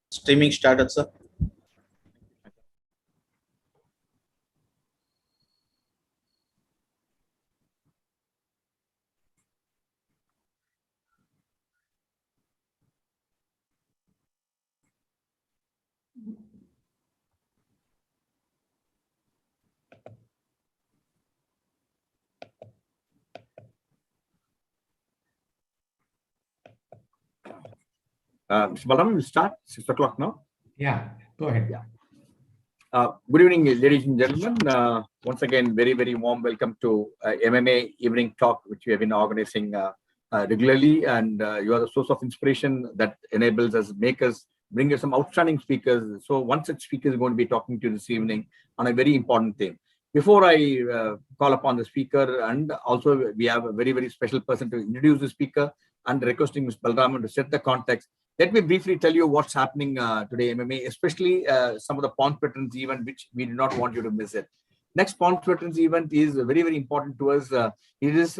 Streaming started, sir. Mr. Balaram, we'll start 6 o'clock now. Yeah, go ahead. Yeah. Good evening, ladies and gentlemen. Once again, very, very warm welcome to MMA Evening Talk, which we have been organizing regularly. And you are the source of inspiration that enables us, bring us some outstanding speakers. So one such speaker is going to be talking to you this evening on a very important thing. Before I call upon the speaker, and also we have a very, very special person to introduce the speaker and requesting Ms. Balraman to set the context. Let me briefly tell you what's happening today, MMA, especially some of the Pons Veterans event, which we do not want you to miss it. Next Pons Veterans event is very, very important to us. It is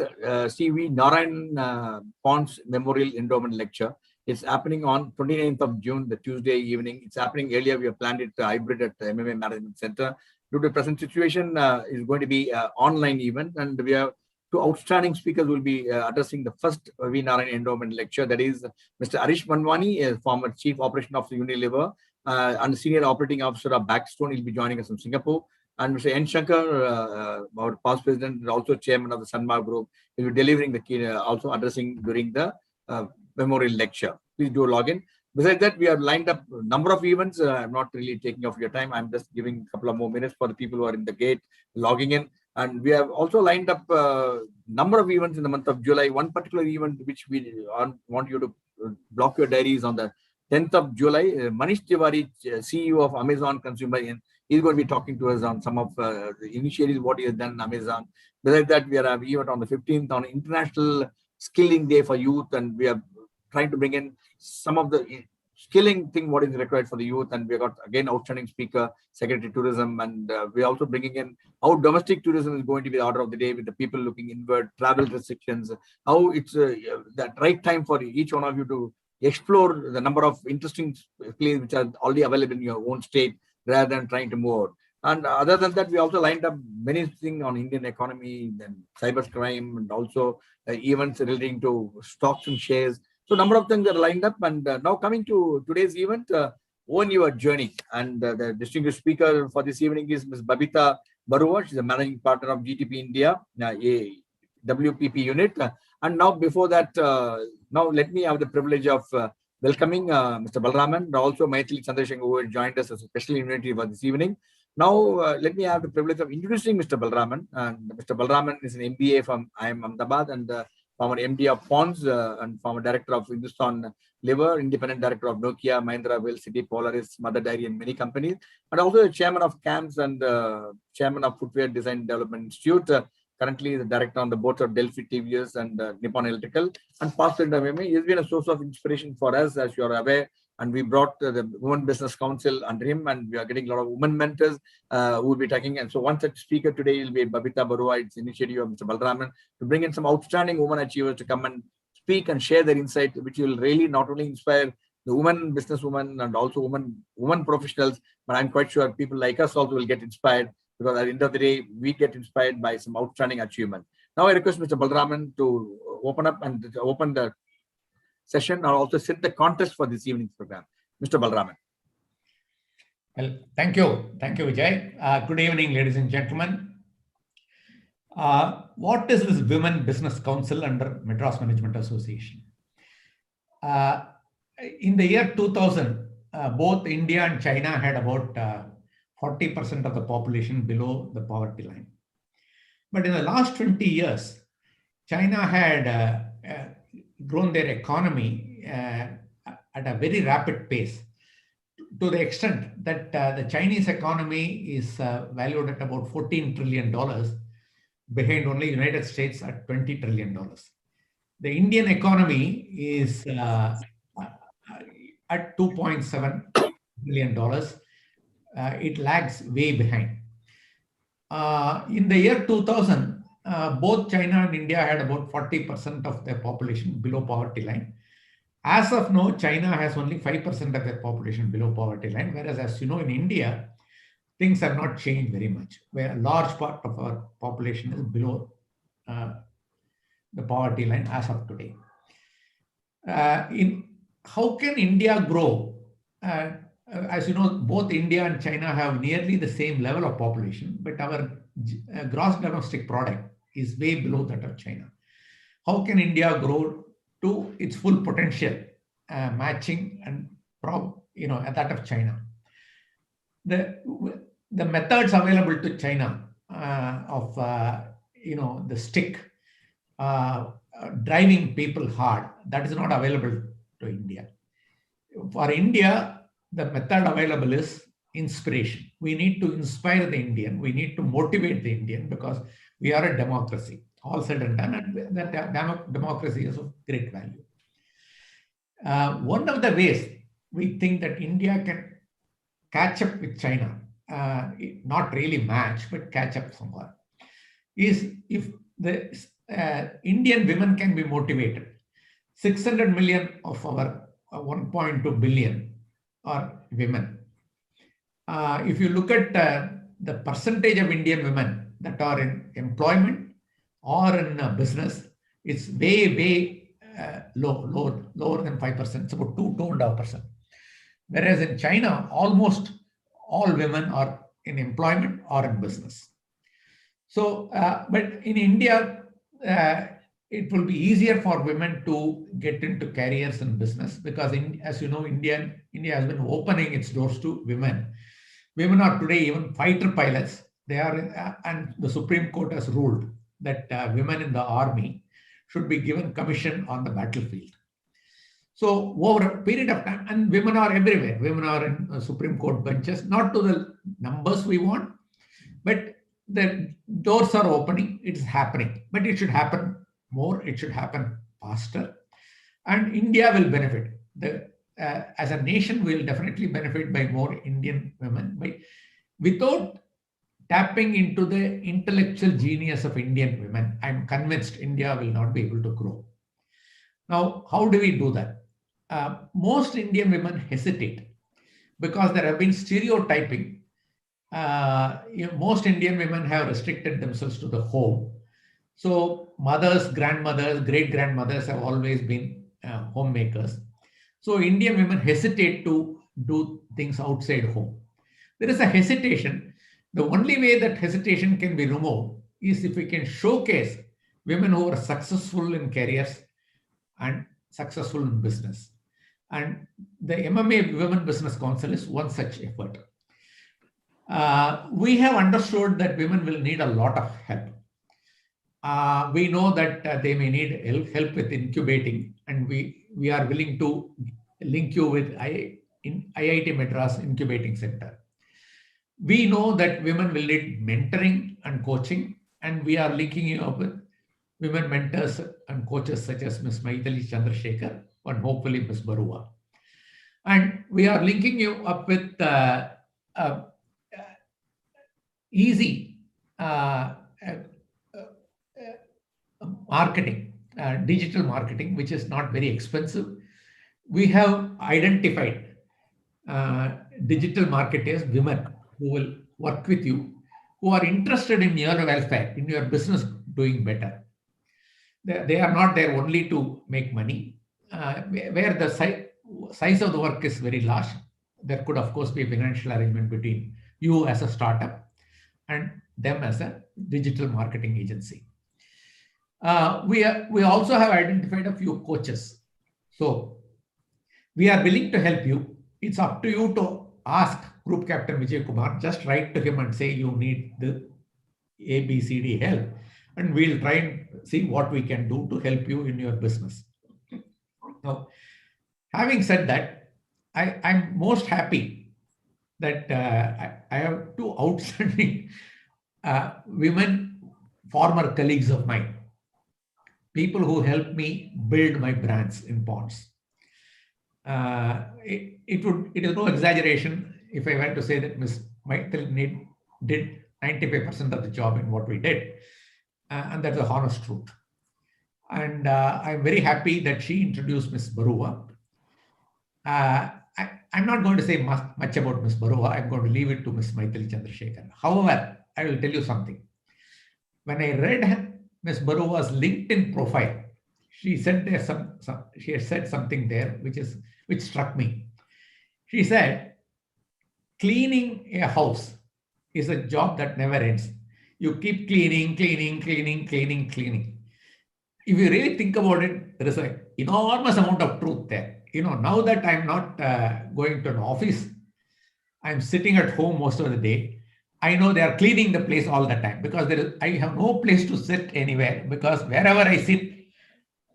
C.V. Narayan Pons Memorial Endowment Lecture. It's happening on 29th of June, the Tuesday evening. It's happening earlier. We have planned it hybrid at the MMA Management Center. Due to the present situation, it's going to be an online event, and we have two outstanding speakers will be addressing the first V. Narayan Endowment Lecture. That is Mr. Arish Manwani, a former Chief Operation Officer Unilever and Senior Operating Officer of Backstone. He'll be joining us from Singapore. And Mr. N. Shankar, our past president, and also Chairman of the Sanma Group, will be delivering the key, also addressing during the memorial lecture. Please do log in. Besides that, we have lined up a number of events. I'm not really taking off your time. I'm just giving a couple of more minutes for the people who are in the gate logging in. And we have also lined up a number of events in the month of July. One particular event which we want you to block your diaries on the 10th of July. Manish Tiwari, CEO of Amazon Consumer, he's going to be talking to us on some of the initiatives, what he has done in Amazon. Besides that, we have an event on the 15th on International Skilling Day for Youth, and we are trying to bring in some of the skilling thing, what is required for the youth. And we got, again, outstanding speaker, Secretary Tourism, and we're also bringing in how domestic tourism is going to be the order of the day with the people looking inward, travel restrictions, how it's that right time for each one of you to explore the number of interesting places which are already available in your own state rather than trying to move out. And other than that, we also lined up many things on Indian economy, then cybercrime, and also events relating to stocks and shares. So a number of things are lined up. And now coming to today's event, Own Your Journey. And the distinguished speaker for this evening is Ms. Babita Baruah. She's a managing partner of GTB India, a WPP unit. And now before that, now let me have the privilege of welcoming Mr. Balraman, and also Maithili Chandrasekhar, who has joined us as a special invited for this evening. Now, let me have the privilege of introducing Mr. Balraman. And Mr. Balraman is an MBA from IIM Ahmedabad and former MD of Pons and former director of Hindustan Liver, independent director of Nokia, Mahindra, Will City, Polaris, Mother Dairy, and many companies, and also the chairman of CAMS and chairman of Footwear Design Development Institute. Currently, the director on the board of Delphi TVS and Nippon Electrical, and past president of MMA. He has been a source of inspiration for us, as you are aware. And we brought the Women Business Council under him, and we are getting a lot of women mentors who will be taking. And so one such speaker today will be Babita Baruah. It's initiative of Mr. Balraman to bring in some outstanding women achievers to come and speak and share their insight, which will really not only inspire the women businesswomen and also women professionals, but I'm quite sure people like us also will get inspired, because at the end of the day, we get inspired by some outstanding achievement. Now I request Mr. Balraman to open up and open the session, or also set the context for this evening's program. Mr. Balraman. Well, thank you. Thank you, Vijay. Good evening, ladies and gentlemen. What is this Women Business Council under Madras Management Association? In the year 2000, both India and China had about 40% of the population below the poverty line. But in the last 20 years, China had grown their economy at a very rapid pace, to the extent that the Chinese economy is valued at about $14 trillion, behind only United States at $20 trillion. The Indian economy is at $2.7 billion. It lags way behind. In the year 2000, both China and India had about 40% of their population below poverty line. As of now, China has only 5% of their population below poverty line, whereas as you know, in India, things have not changed very much, where a large part of our population is below the poverty line as of today. How can India grow? As you know, both India and China have nearly the same level of population, but our gross domestic product is way below that of China. How can India grow to its full potential, matching and at that of China? The methods available to China of the stick driving people hard, that is not available to India. For India, the method available is inspiration. We need to inspire the Indian. We need to motivate the Indian because we are a democracy. All said and done, and that democracy is of great value. One of the ways we think that India can catch up with China, not really match, but catch up somewhere, is if the Indian women can be motivated. 600 million of our 1.2 billion are women. If you look at the percentage of Indian women that are in employment or in business, it's way lower than 5%. It's about 2.5%. Whereas in China, almost all women are in employment or in business. So, but in India, it will be easier for women to get into careers in business because, as you know, India has been opening its doors to women. Women are today even fighter pilots. They are, and the Supreme Court has ruled that women in the army should be given commission on the battlefield. So over a period of time, and women are everywhere. Women are in Supreme Court benches, not to the numbers we want, but the doors are opening. It's happening, but it should happen more. It should happen faster, and India will benefit. As a nation, we will definitely benefit by more Indian women. Without tapping into the intellectual genius of Indian women, I'm convinced India will not be able to grow. Now, how do we do that? Most Indian women hesitate because there have been stereotyping. Most Indian women have restricted themselves to the home. So mothers, grandmothers, great-grandmothers have always been homemakers. So Indian women hesitate to do things outside home. There is a hesitation. The only way that hesitation can be removed is if we can showcase women who are successful in careers and successful in business. And the MMA Women Business Council is one such effort. We have understood that women will need a lot of help. We know that they may need help with incubating, and we are willing to link you with IIT Madras Incubating Center. We know that women will need mentoring and coaching, and we are linking you up with women mentors and coaches such as Ms. Maithili Chandrasekhar and hopefully Ms. Baruah. And we are linking you up with easy marketing, digital marketing, which is not very expensive. We have identified digital marketers, women who will work with you, who are interested in your welfare, in your business doing better. They are not there only to make money. Where the size of the work is very large, there could, of course, be a financial arrangement between you as a startup and them as a digital marketing agency. We also have identified a few coaches. So we are willing to help you. It's up to you to ask Group Captain Vijay Kumar. Just write to him and say you need the ABCD help, and we'll try and see what we can do to help you in your business. Now, having said that, I'm most happy that I have two outstanding women, former colleagues of mine, people who helped me build my brands in ponds. It is no exaggeration if I were to say that Ms. Maithili did 95% of the job in what we did. And that's a honest truth. And I'm very happy that she introduced Ms. Baruah. I'm not going to say much about Ms. Baruah. I'm going to leave it to Ms. Maithili Chandrasekhar. However, I will tell you something. When I read Ms. Baruah's LinkedIn profile, she said there she had said something there which struck me. She said, cleaning a house is a job that never ends. You keep cleaning, cleaning, cleaning, cleaning, cleaning. If you really think about it, there is an enormous amount of truth there. Now that I'm not going to an office, I'm sitting at home most of the day. I know they are cleaning the place all the time because I have no place to sit anywhere, because wherever I sit,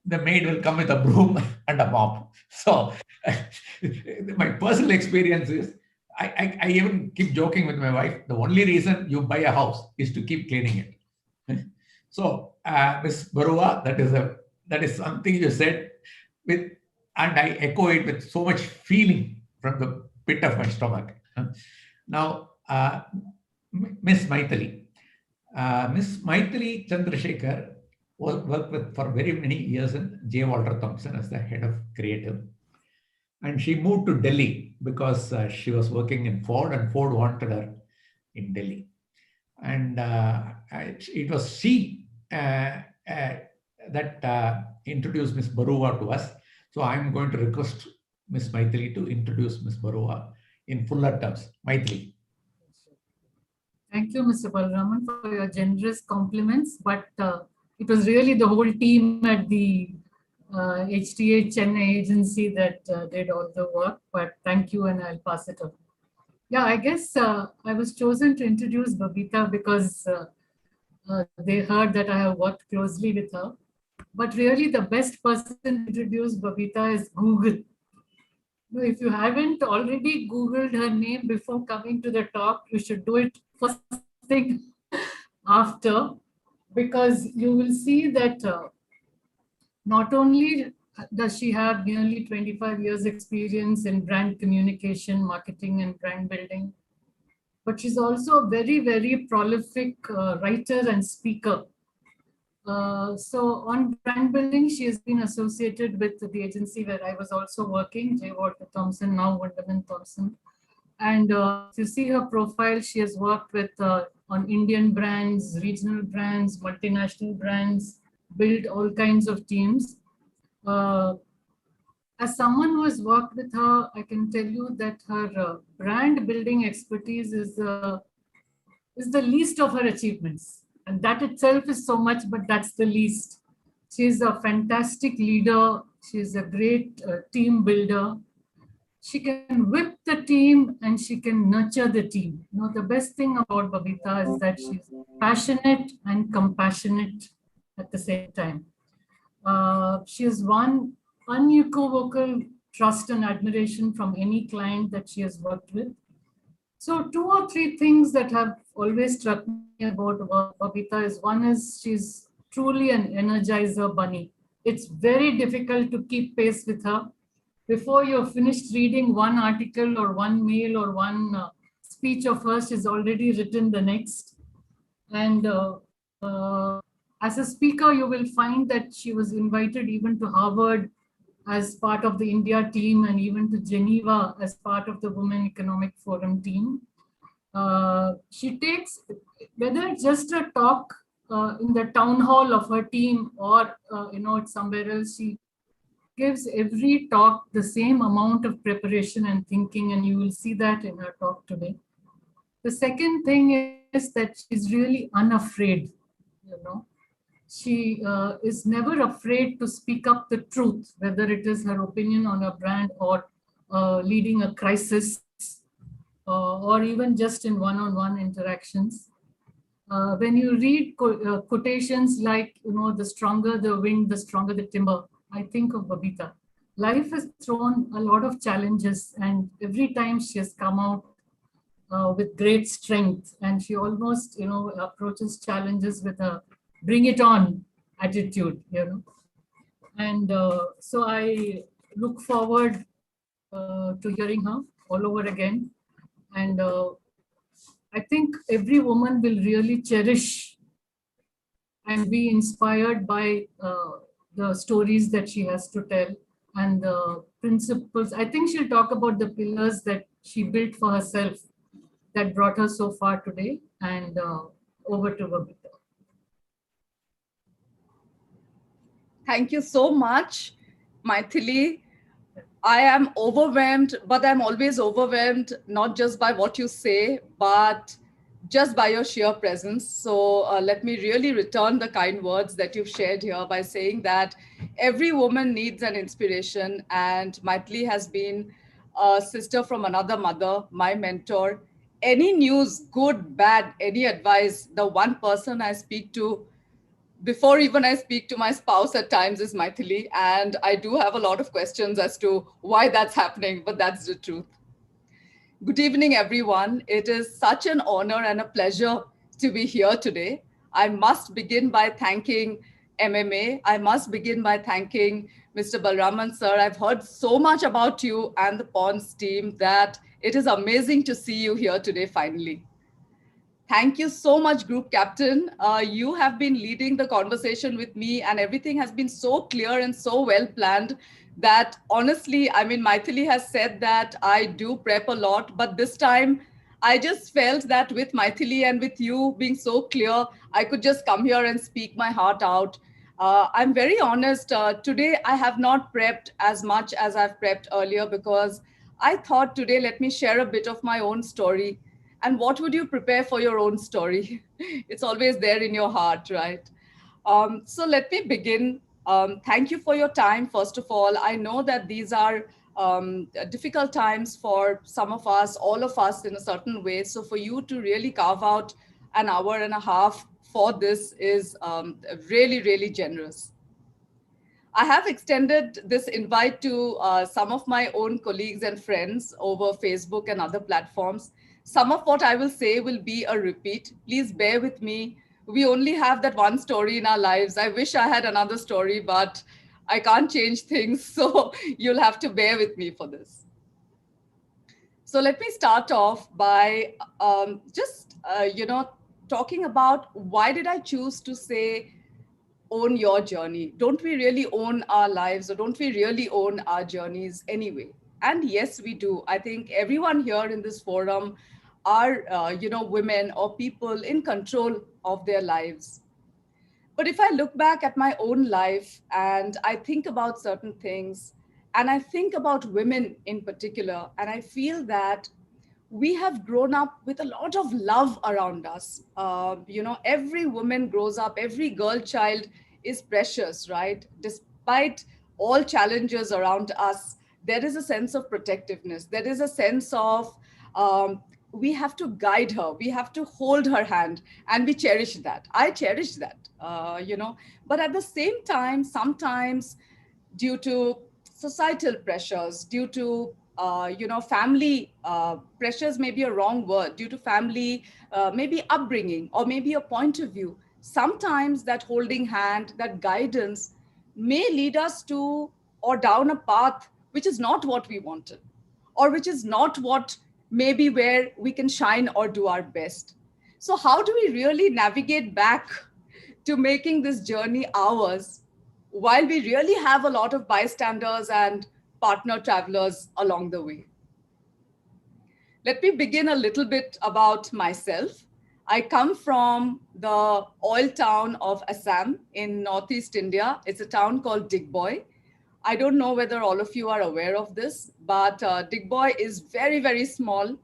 the maid will come with a broom and a mop. So my personal experience is, I even keep joking with my wife. The only reason you buy a house is to keep cleaning it. So, Ms. Baruah, that is something you said with, and I echo it with so much feeling from the pit of my stomach. Now, Ms. Maithili. Ms. Maithili Chandrasekhar worked with for very many years in J. Walter Thompson as the head of creative. And she moved to Delhi because she was working in Ford, and Ford wanted her in Delhi. And it was she that introduced Ms. Baruah to us. So I'm going to request Ms. Maithili to introduce Ms. Baruah in fuller terms. Maithili. Thank you, Mr. Balraman, for your generous compliments. But it was really the whole team at the HTA Chennai agency that did all the work. But thank you, and I'll pass it on. Yeah, I guess I was chosen to introduce Babita because they heard that I have worked closely with her. But really, the best person to introduce Babita is Google. If you haven't already Googled her name before coming to the talk, you should do it first thing after, because you will see that not only does she have nearly 25 years experience in brand communication, marketing, and brand building, but she's also a very, very prolific writer and speaker. So on brand building, she has been associated with the agency where I was also working, J. Walter Thompson, now Wunderman Thompson. And if you see her profile, she has worked with on Indian brands, regional brands, multinational brands, built all kinds of teams. As someone who has worked with her, I can tell you that her brand building expertise is the least of her achievements. And that itself is so much, but that's the least. She's a fantastic leader. She's a great team builder. She can whip the team and she can nurture the team. The best thing about Babita is that she's passionate and compassionate at the same time. She has won unequivocal trust and admiration from any client that she has worked with. So 2 or 3 things that have always struck me about Babita is, one is she's truly an energizer bunny. It's very difficult to keep pace with her. Before you're finished reading one article or one mail or one speech of hers, she's already written the next. And as a speaker, you will find that she was invited even to Harvard as part of the India team, and even to Geneva as part of the Women Economic Forum team. She takes, whether it's just a talk in the town hall of her team or it's somewhere else, she gives every talk the same amount of preparation and thinking, and you will see that in her talk today. The second thing is that she's really unafraid. She is never afraid to speak up the truth, whether it is her opinion on a brand or leading a crisis, or even just in one-on-one interactions. When you read quotations like, the stronger the wind, the stronger the timber, I think of Babita. Life has thrown a lot of challenges, and every time she has come out with great strength, and she almost, approaches challenges with a bring it on attitude, And so I look forward to hearing her all over again. And I think every woman will really cherish and be inspired by the stories that she has to tell. and the principles. I think she'll talk about the pillars that she built for herself that brought her so far today. And over to Babita. Thank you so much, Maithili. I am overwhelmed, but I'm always overwhelmed, not just by what you say, but just by your sheer presence. So let me really return the kind words that you've shared here by saying that every woman needs an inspiration. And Maithili has been a sister from another mother, my mentor. Any news, good, bad, any advice, the one person I speak to before even I speak to my spouse at times is Maithili. And I do have a lot of questions as to why that's happening, but that's the truth. Good evening, everyone. It is such an honor and a pleasure to be here today. I must begin by thanking MMA. I must begin by thanking Mr. Balraman, sir. I've heard so much about you and the Pawns team that it is amazing to see you here today, finally. Thank you so much, Group Captain. You have been leading the conversation with me, and everything has been so clear and so well planned that honestly, I mean, Maithili has said that I do prep a lot, but this time I just felt that with Maithili and with you being so clear, I could just come here and speak my heart out. I'm very honest. Today, I have not prepped as much as I've prepped earlier because I thought today, let me share a bit of my own story. And what would you prepare for your own story? It's always there in your heart, right? So let me begin. Thank you for your time, first of all. I know that these are difficult times for some of us, all of us in a certain way. So for you to really carve out an hour and a half for this is really, really generous. I have extended this invite to some of my own colleagues and friends over Facebook and other platforms. Some of what I will say will be a repeat. Please bear with me. We only have that one story in our lives. I wish I had another story, but I can't change things. So you'll have to bear with me for this. So let me start off by talking about why did I choose to say own your journey? Don't we really own our lives, or don't we really own our journeys anyway? And yes, we do. I think everyone here in this forum are, women or people in control of their lives. But if I look back at my own life and I think about certain things, and I think about women in particular, and I feel that we have grown up with a lot of love around us. Every woman grows up, every girl child is precious, right? Despite all challenges around us, there is a sense of protectiveness. There is a sense of we have to guide her, we have to hold her hand, and we cherish that. I cherish that, But at the same time, sometimes due to societal pressures, due to family pressures may be a wrong word, due to family, maybe upbringing, or maybe a point of view. Sometimes that holding hand, that guidance may lead us to or down a path which is not what we wanted, or which is not what maybe where we can shine or do our best. So how do we really navigate back to making this journey ours, while we really have a lot of bystanders and partner travelers along the way? Let me begin a little bit about myself. I come from the oil town of Assam in Northeast India. It's a town called Digboy. I don't know whether all of you are aware of this, but Digboy is very, very small.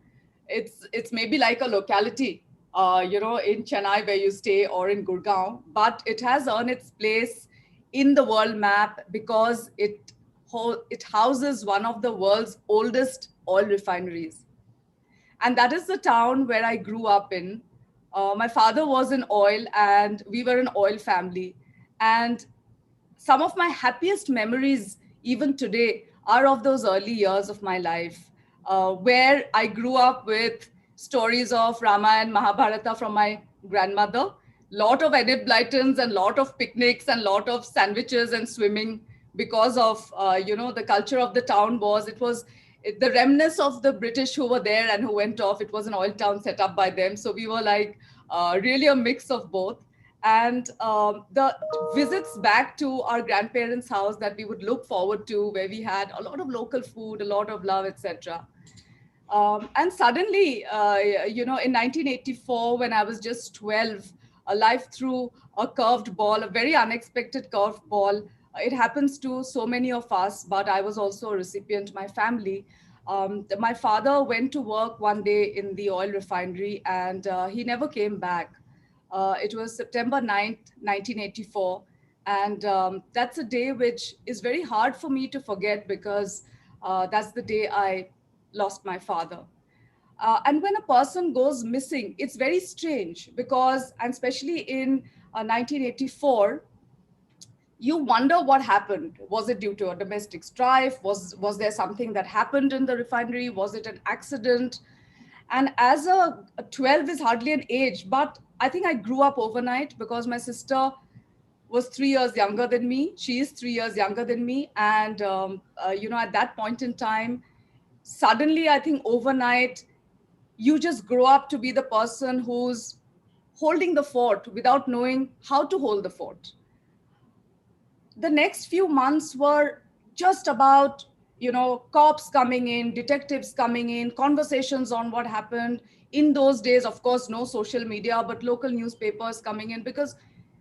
It's maybe like a locality, in Chennai where you stay, or in Gurgaon, but it has earned its place in the world map because it houses one of the world's oldest oil refineries. And that is the town where I grew up in. My father was in oil, and we were an oil family. And some of my happiest memories, even today, are of those early years of my life, where I grew up with stories of Rama and Mahabharata from my grandmother, lot of Enid Blytons and lot of picnics and lot of sandwiches and swimming, because of, the culture of the town was the remnants of the British who were there and who went off. It was an oil town set up by them. So we were like really a mix of both. And the visits back to our grandparents' house that we would look forward to, where we had a lot of local food, a lot of love, etc. And suddenly, in 1984, when I was just 12, life threw a curved ball, a very unexpected curved ball. It happens to so many of us, but I was also a recipient, my family. My father went to work one day in the oil refinery, and he never came back. It was September 9th, 1984. And that's a day which is very hard for me to forget, because that's the day I lost my father. And when a person goes missing, it's very strange, because, and especially in 1984, you wonder what happened. Was it due to a domestic strife? Was there something that happened in the refinery? Was it an accident? And as a 12 is hardly an age, but I think I grew up overnight, because my sister was 3 years younger than me. She is 3 years younger than me. And, at that point in time, suddenly, I think overnight, you just grow up to be the person who's holding the fort without knowing how to hold the fort. The next few months were just about, cops coming in, detectives coming in, conversations on what happened. In those days, of course, no social media, but local newspapers coming in, because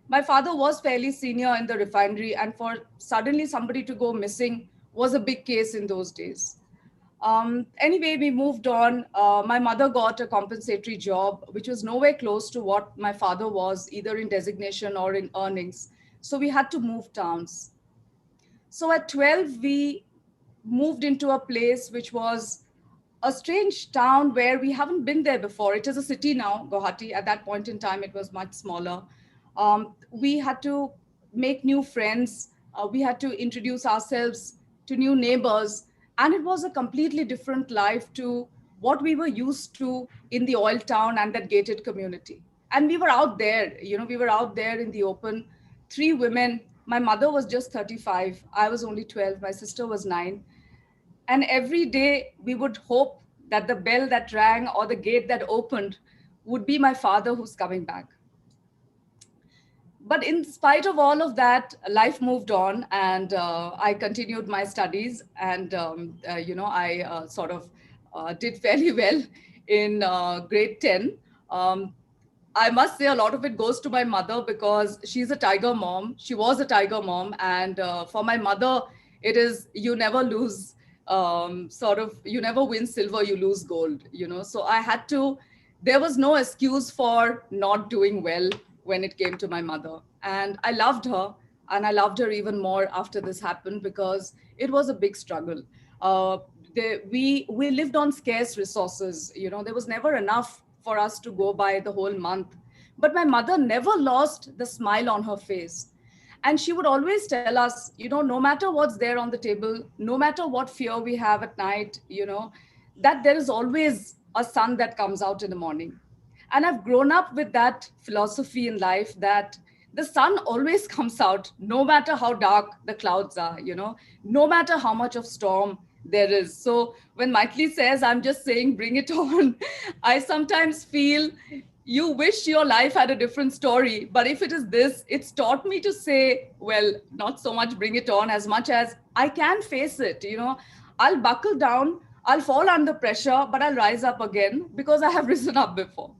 my father was fairly senior in the refinery, and for suddenly somebody to go missing was a big case in those days. Anyway, we moved on. My mother got a compensatory job, which was nowhere close to what my father was, either in designation or in earnings. So we had to move towns. So at 12, we moved into a place which was a strange town where we haven't been there before. It is a city now, Guwahati. At that point in time, it was much smaller. We had to make new friends. We had to introduce ourselves to new neighbors. And it was a completely different life to what we were used to in the oil town and that gated community. And we were out there, we were out there in the open, three women. My mother was just 35. I was only 12. My sister was 9. And every day we would hope that the bell that rang or the gate that opened would be my father who's coming back. But in spite of all of that, life moved on, and I continued my studies. And, I sort of did fairly well in grade 10. I must say a lot of it goes to my mother, because she's a tiger mom. She was a tiger mom. And for my mother, it is, you never lose, you never win silver, you lose gold, So I had to, there was no excuse for not doing well when it came to my mother. And I loved her. And I loved her even more after this happened, because it was a big struggle. We lived on scarce resources. There was never enough for us to go by the whole month. But my mother never lost the smile on her face. And she would always tell us, no matter what's there on the table, no matter what fear we have at night, that there is always a sun that comes out in the morning. And I've grown up with that philosophy in life, that the sun always comes out, no matter how dark the clouds are, no matter how much of storm there is. So when Maitli says, I'm just saying, bring it on, I sometimes feel you wish your life had a different story. But if it is this, it's taught me to say, well, not so much bring it on as much as I can face it. I'll buckle down, I'll fall under pressure, but I'll rise up again, because I have risen up before.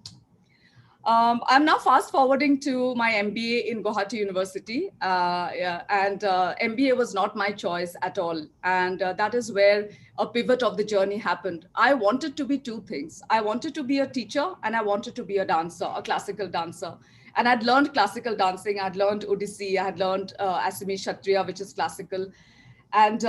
I'm now fast forwarding to my MBA in Guwahati University, and MBA was not my choice at all. And that is where a pivot of the journey happened. I wanted to be two things. I wanted to be a teacher, and I wanted to be a dancer, a classical dancer. And I'd learned classical dancing. I'd learned Odissi. I had learned Assamese Kshatriya, which is classical. And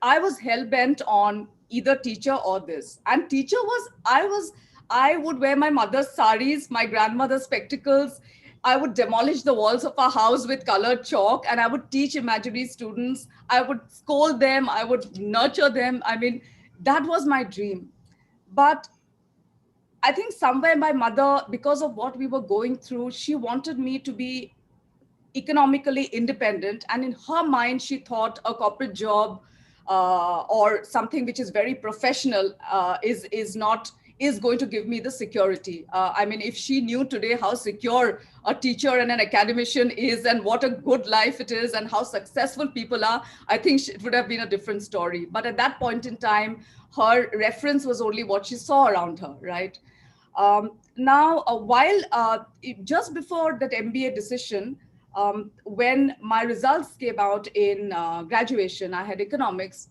I was hell-bent on either teacher or this. And teacher was, I would wear my mother's saris, my grandmother's spectacles. I would demolish the walls of our house with colored chalk, and I would teach imaginary students. I would scold them. I would nurture them. I mean, that was my dream. But I think somewhere my mother, because of what we were going through, she wanted me to be economically independent. And in her mind, she thought a corporate job or something which is very professional is not is going to give me the security. I mean, if she knew today how secure a teacher and an academician is and what a good life it is and how successful people are, I think it would have been a different story. But at that point in time, her reference was only what she saw around her, right? Now, just before that MBA decision, when my results came out in graduation, I had economics.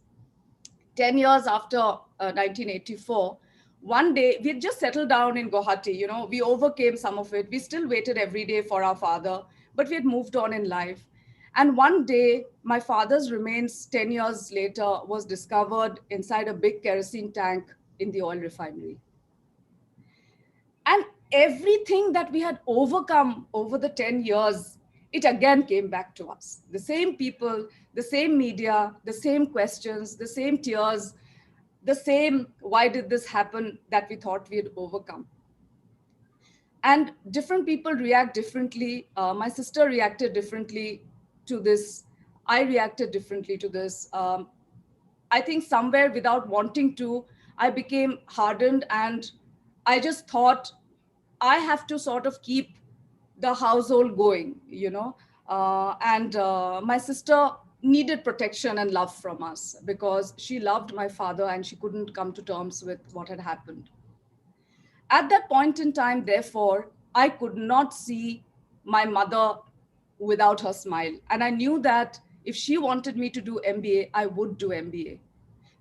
10 years after 1984, one day we had just settled down in Guwahati. You know, we overcame some of it. We still waited every day for our father, but we had moved on in life. And one day, my father's remains 10 years later was discovered inside a big kerosene tank in the oil refinery. And everything that we had overcome over the 10 years, it again came back to us. The same people, the same media, the same questions, the same tears, the same, why did this happen, that we thought we had overcome. And different people react differently. My sister reacted differently to this. I reacted differently to this. I think somewhere without wanting to, I became hardened, and I just thought I have to sort of keep the household going, you know. My sister needed protection and love from us because she loved my father and she couldn't come to terms with what had happened. At that point in time, therefore, I could not see my mother without her smile. And I knew that if she wanted me to do MBA, I would do MBA.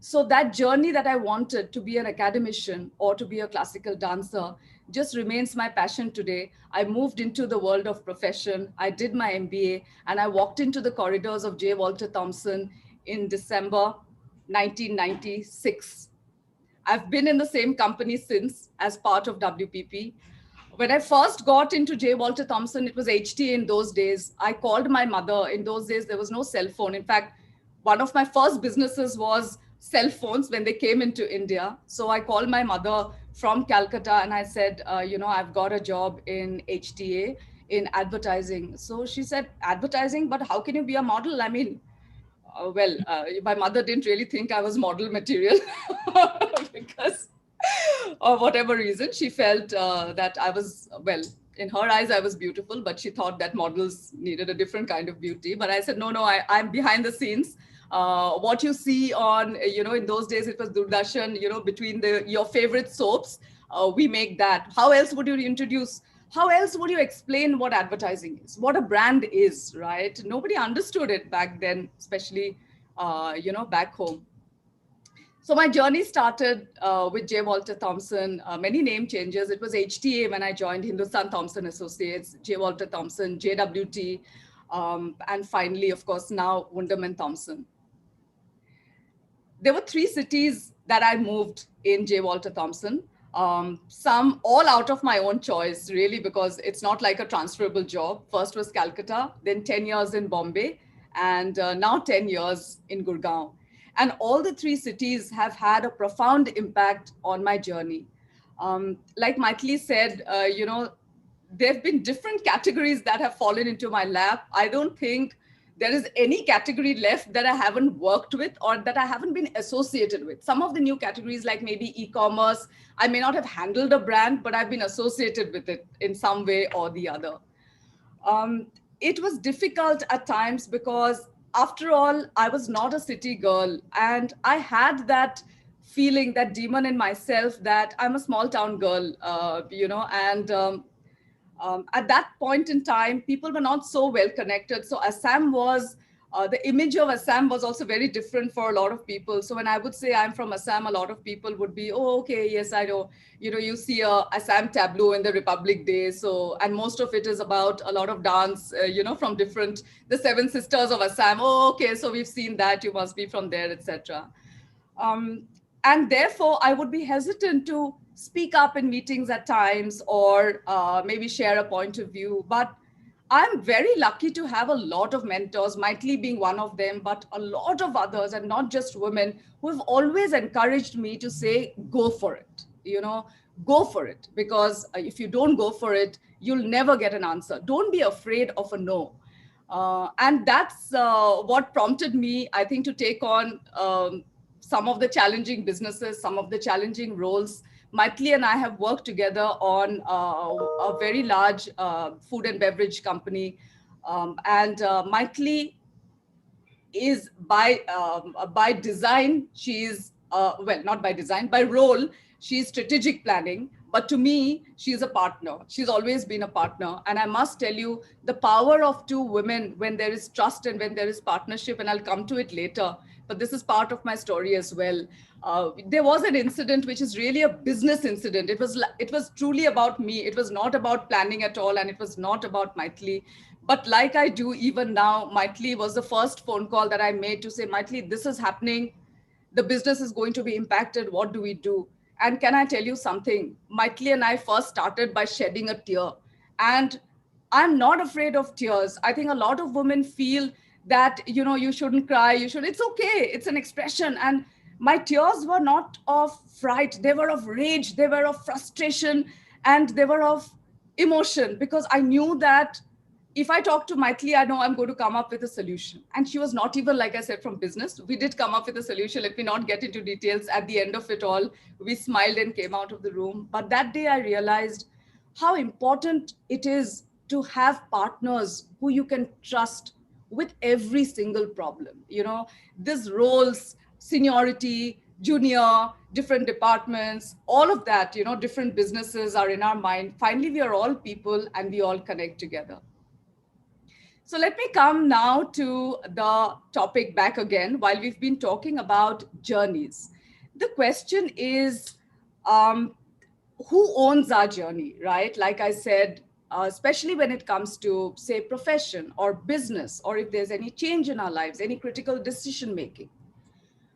So that journey that I wanted to be an academician or to be a classical dancer just remains my passion today. I moved into the world of profession. I did my MBA and I walked into the corridors of J. Walter Thompson in December 1996. I've been in the same company since as part of WPP. When I first got into J. Walter Thompson, it was HTA in those days. I called my mother. In those days, there was no cell phone. In fact, one of my first businesses was cell phones when they came into India. So I called my mother from Calcutta and I said, I've got a job in HTA in advertising. So she said, advertising, but how can you be a model? I mean, my mother didn't really think I was model material because of whatever reason, she felt that I was, in her eyes, I was beautiful, but she thought that models needed a different kind of beauty. But I said, no, I'm behind the scenes. What you see on, in those days, it was Doordarshan, between your favorite soaps, we make that. How else would you introduce? How else would you explain what advertising is, what a brand is, right? Nobody understood it back then, especially, back home. So my journey started with J. Walter Thompson, many name changes. It was HTA when I joined Hindustan Thompson Associates, J. Walter Thompson, JWT, and finally, of course, now Wunderman Thompson. There were 3 cities that I moved in J. Walter Thompson. Some all out of my own choice, really, because it's not like a transferable job. First was Calcutta, then 10 years in Bombay, and now 10 years in Gurgaon. And all the 3 cities have had a profound impact on my journey. Like Maithili said, there have been different categories that have fallen into my lap. I don't think there is any category left that I haven't worked with or that I haven't been associated with. Some of the new categories, like maybe e-commerce, I may not have handled a brand, but I've been associated with it in some way or the other. It was difficult at times because, after all, I was not a city girl, and I had that feeling, that demon in myself, that I'm a small town girl, at that point in time, people were not so well connected. So Assam was, the image of Assam was also very different for a lot of people. So when I would say I'm from Assam, a lot of people would be, oh, okay, yes, I know. You see a Assam tableau in the Republic Day. So, and most of it is about a lot of dance, from the 7 sisters of Assam. Oh, okay, so we've seen that, you must be from there, etc. And therefore, I would be hesitant to speak up in meetings at times or maybe share a point of view. But I'm very lucky to have a lot of mentors, Maithili being one of them, but a lot of others, and not just women, who have always encouraged me to say, go for it, go for it. Because if you don't go for it, you'll never get an answer. Don't be afraid of a no. And that's what prompted me, I think, to take on some of the challenging businesses, some of the challenging roles. Maitli and I have worked together on a very large food and beverage company. Maitli is by design, she's well, not by design, by role, she's strategic planning. But to me, she's a partner. She's always been a partner. And I must tell you, the power of two women when there is trust and when there is partnership, and I'll come to it later, but this is part of my story as well. There was an incident which is really a business incident. It was truly about me. It was not about planning at all, and it was not about Maitli. But like I do even now, Maitli was the first phone call that I made to say, Maitli, this is happening. The business is going to be impacted. What do we do? And can I tell you something? Maitli and I first started by shedding a tear. And I'm not afraid of tears. I think a lot of women feel that, you shouldn't cry. It's okay. It's an expression. And my tears were not of fright. They were of rage. They were of frustration. And they were of emotion, because I knew that if I talk to Maitli, I know I'm going to come up with a solution. And she was not even, like I said, from business. We did come up with a solution. Let me not get into details. At the end of it all, we smiled and came out of the room. But that day I realized how important it is to have partners who you can trust with every single problem. These roles, seniority, junior, different departments, all of that, different businesses are in our mind. Finally, we are all people and we all connect together. So let me come now to the topic back again. While we've been talking about journeys, the question is, who owns our journey, right? Like I said, especially when it comes to, say, profession or business, or if there's any change in our lives, any critical decision making.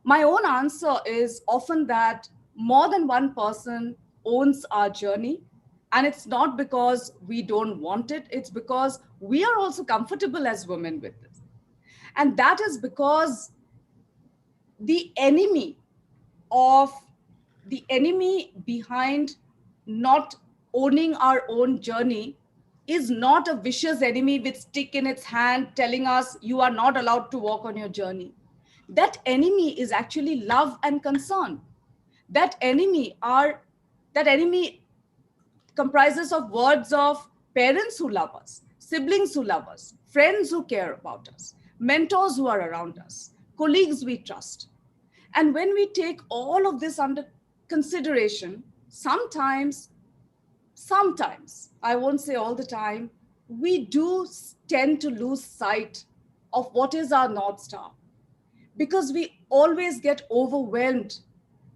My own answer is often that more than one person owns our journey. And it's not because we don't want it. It's because we are also comfortable as women with this. And that is because the enemy behind not owning our own journey is not a vicious enemy with stick in its hand telling us you are not allowed to walk on your journey. That enemy is actually love and concern. That enemy comprises of words of parents who love us, siblings who love us, friends who care about us, mentors who are around us, colleagues we trust. And when we take all of this under consideration, sometimes, I won't say all the time, we do tend to lose sight of what is our North Star, because we always get overwhelmed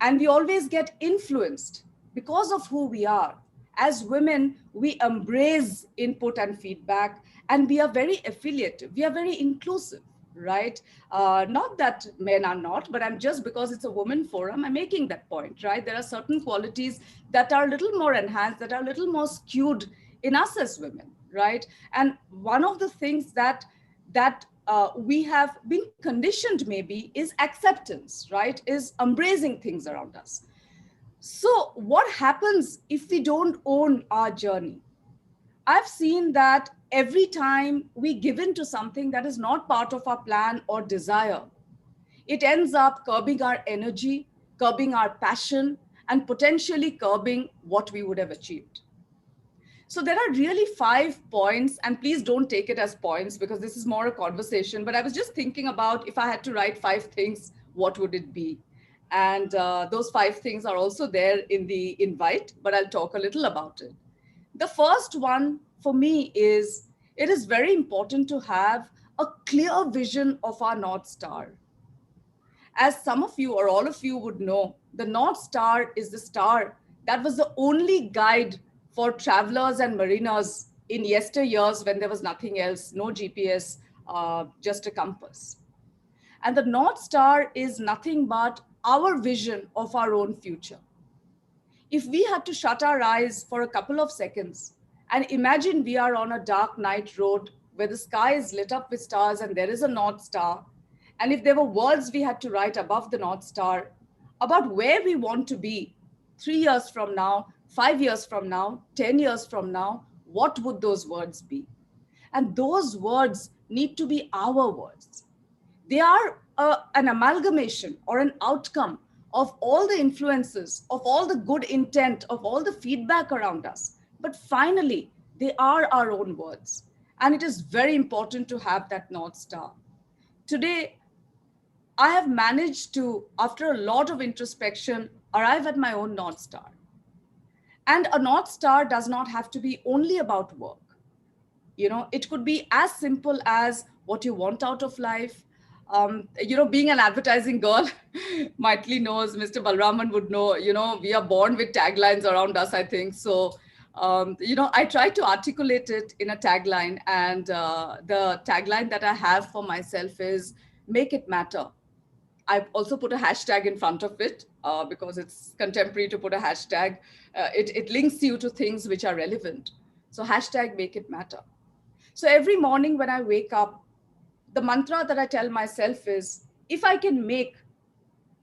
and we always get influenced because of who we are. As women, we embrace input and feedback, and we are very affiliative. We are very inclusive, right? Not that men are not, but just because it's a woman forum, I'm making that point, right? There are certain qualities that are a little more enhanced, that are a little more skewed in us as women, right? And one of the things that we have been conditioned maybe is acceptance, right? Is embracing things around us. So what happens if we don't own our journey? I've seen that every time we give in to something that is not part of our plan or desire, it ends up curbing our energy, curbing our passion, and potentially curbing what we would have achieved. So there are really 5 points, and please don't take it as points because this is more a conversation, but I was just thinking about if I had to write 5 things, what would it be? And those 5 things are also there in the invite, but I'll talk a little about it. The first one for me is, it is very important to have a clear vision of our North Star. As some of you or all of you would know, the North Star is the star that was the only guide for travelers and mariners in yesteryears when there was nothing else, no GPS, just a compass. And the North Star is nothing but our vision of our own future. If we had to shut our eyes for a couple of seconds and imagine we are on a dark night road where the sky is lit up with stars and there is a North Star, and if there were words we had to write above the North Star about where we want to be 3 years from now, 5 years from now, 10 years from now, what would those words be? And those words need to be our words. They are an amalgamation or an outcome of all the influences, of all the good intent, of all the feedback around us. But finally, they are our own words. And it is very important to have that North Star. Today, I have managed to, after a lot of introspection, arrive at my own North Star. And a North Star does not have to be only about work. You know, it could be as simple as what you want out of life. You know, being an advertising girl, Maitli knows, Mr. Balraman would know, you know, we are born with taglines around us, I think. So, you know, I try to articulate it in a tagline. And the tagline that I have for myself is, make it matter. I've also put a hashtag in front of it because it's contemporary to put a hashtag. It links you to things which are relevant. So hashtag make it matter. So every morning when I wake up, the mantra that I tell myself is, if I can make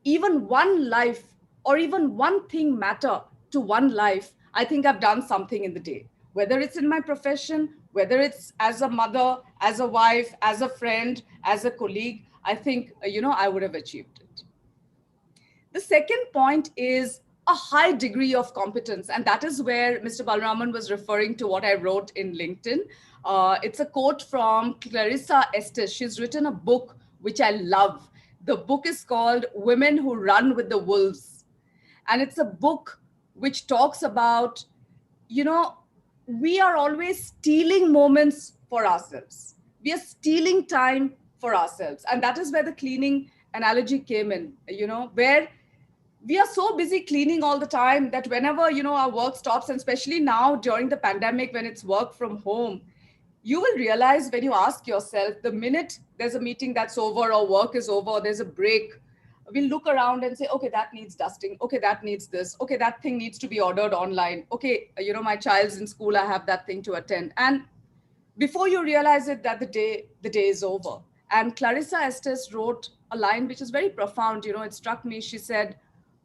even one life or even one thing matter to one life, I think I've done something in the day. Whether it's in my profession, whether it's as a mother, as a wife, as a friend, as a colleague, I think, you know, I would have achieved it. The second point is a high degree of competence. And that is where Mr. Balraman was referring to what I wrote in LinkedIn. It's a quote from Clarissa Estes. She's written a book which I love. The book is called Women Who Run with the Wolves. And it's a book which talks about, you know, we are always stealing moments for ourselves. We are stealing time for ourselves. And that is where the cleaning analogy came in, you know, where we are so busy cleaning all the time that whenever, you know, our work stops, and especially now during the pandemic when it's work from home, you will realize when you ask yourself, the minute there's a meeting that's over or work is over, there's a break, we'll look around and say, okay, that needs dusting. Okay, that needs this. Okay, that thing needs to be ordered online. Okay, you know, my child's in school, I have that thing to attend. And before you realize it, that the day is over. And Clarissa Estes wrote a line which is very profound. You know, it struck me. She said,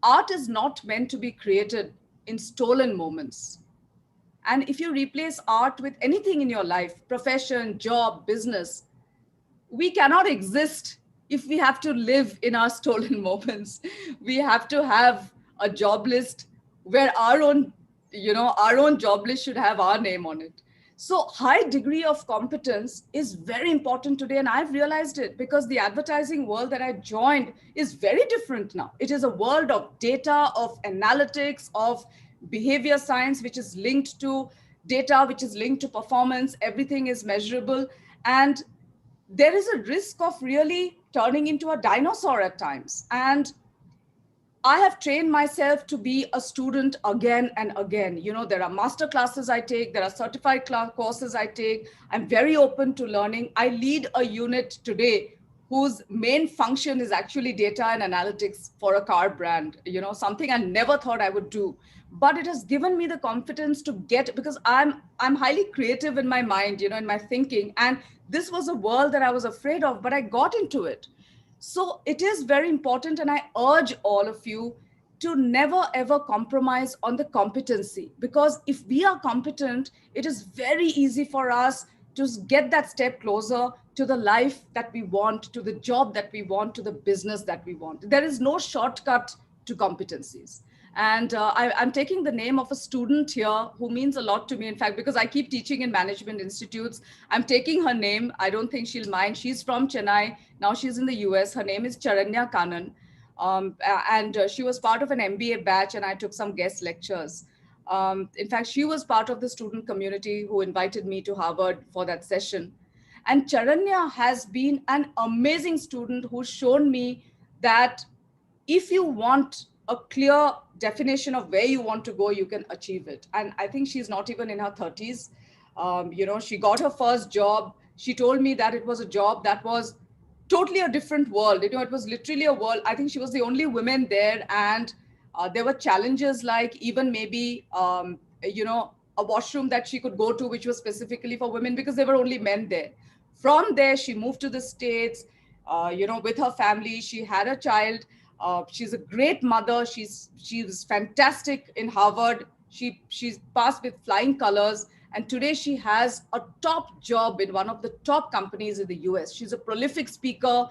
art is not meant to be created in stolen moments. And if you replace art with anything in your life, profession, job, business, we cannot exist if we have to live in our stolen moments. We have to have a job list where our own, you know, our own job list should have our name on it. So high degree of competence is very important today. And I've realized it because the advertising world that I joined is very different now. It is a world of data, of analytics, of behavior science, which is linked to data, which is linked to performance. Everything is measurable. And there is a risk of really turning into a dinosaur at times. And I have trained myself to be a student again and again. You know, there are master classes I take, there are certified courses I take. I'm very open to learning. I lead a unit today whose main function is actually data and analytics for a car brand, you know, something I never thought I would do. But it has given me the confidence to get, because I'm highly creative in my mind, you know, in my thinking. And this was a world that I was afraid of, but I got into it. So it is very important, and I urge all of you to never ever compromise on the competency, because if we are competent, it is very easy for us to get that step closer to the life that we want, to the job that we want, to the business that we want. There is no shortcut to competencies. And I'm taking the name of a student here who means a lot to me. In fact, because I keep teaching in management institutes, I'm taking her name. I don't think she'll mind. She's from Chennai. Now she's in the US. Her name is Charanya Kanan. And she was part of an MBA batch, and I took some guest lectures. In fact, she was part of the student community who invited me to Harvard for that session. And Charanya has been an amazing student who's shown me that if you want a clear definition of where you want to go, you can achieve it. And I think she's not even in her 30s. You know, she got her first job. She told me that it was a job that was totally a different world. You know, it was literally a world. I think she was the only woman there. And there were challenges like even maybe, you know, a washroom that she could go to, which was specifically for women because there were only men there. From there, she moved to the States, you know, with her family. She had a child. She's a great mother. She was fantastic in Harvard. She's passed with flying colors. And today she has a top job in one of the top companies in the US. She's a prolific speaker.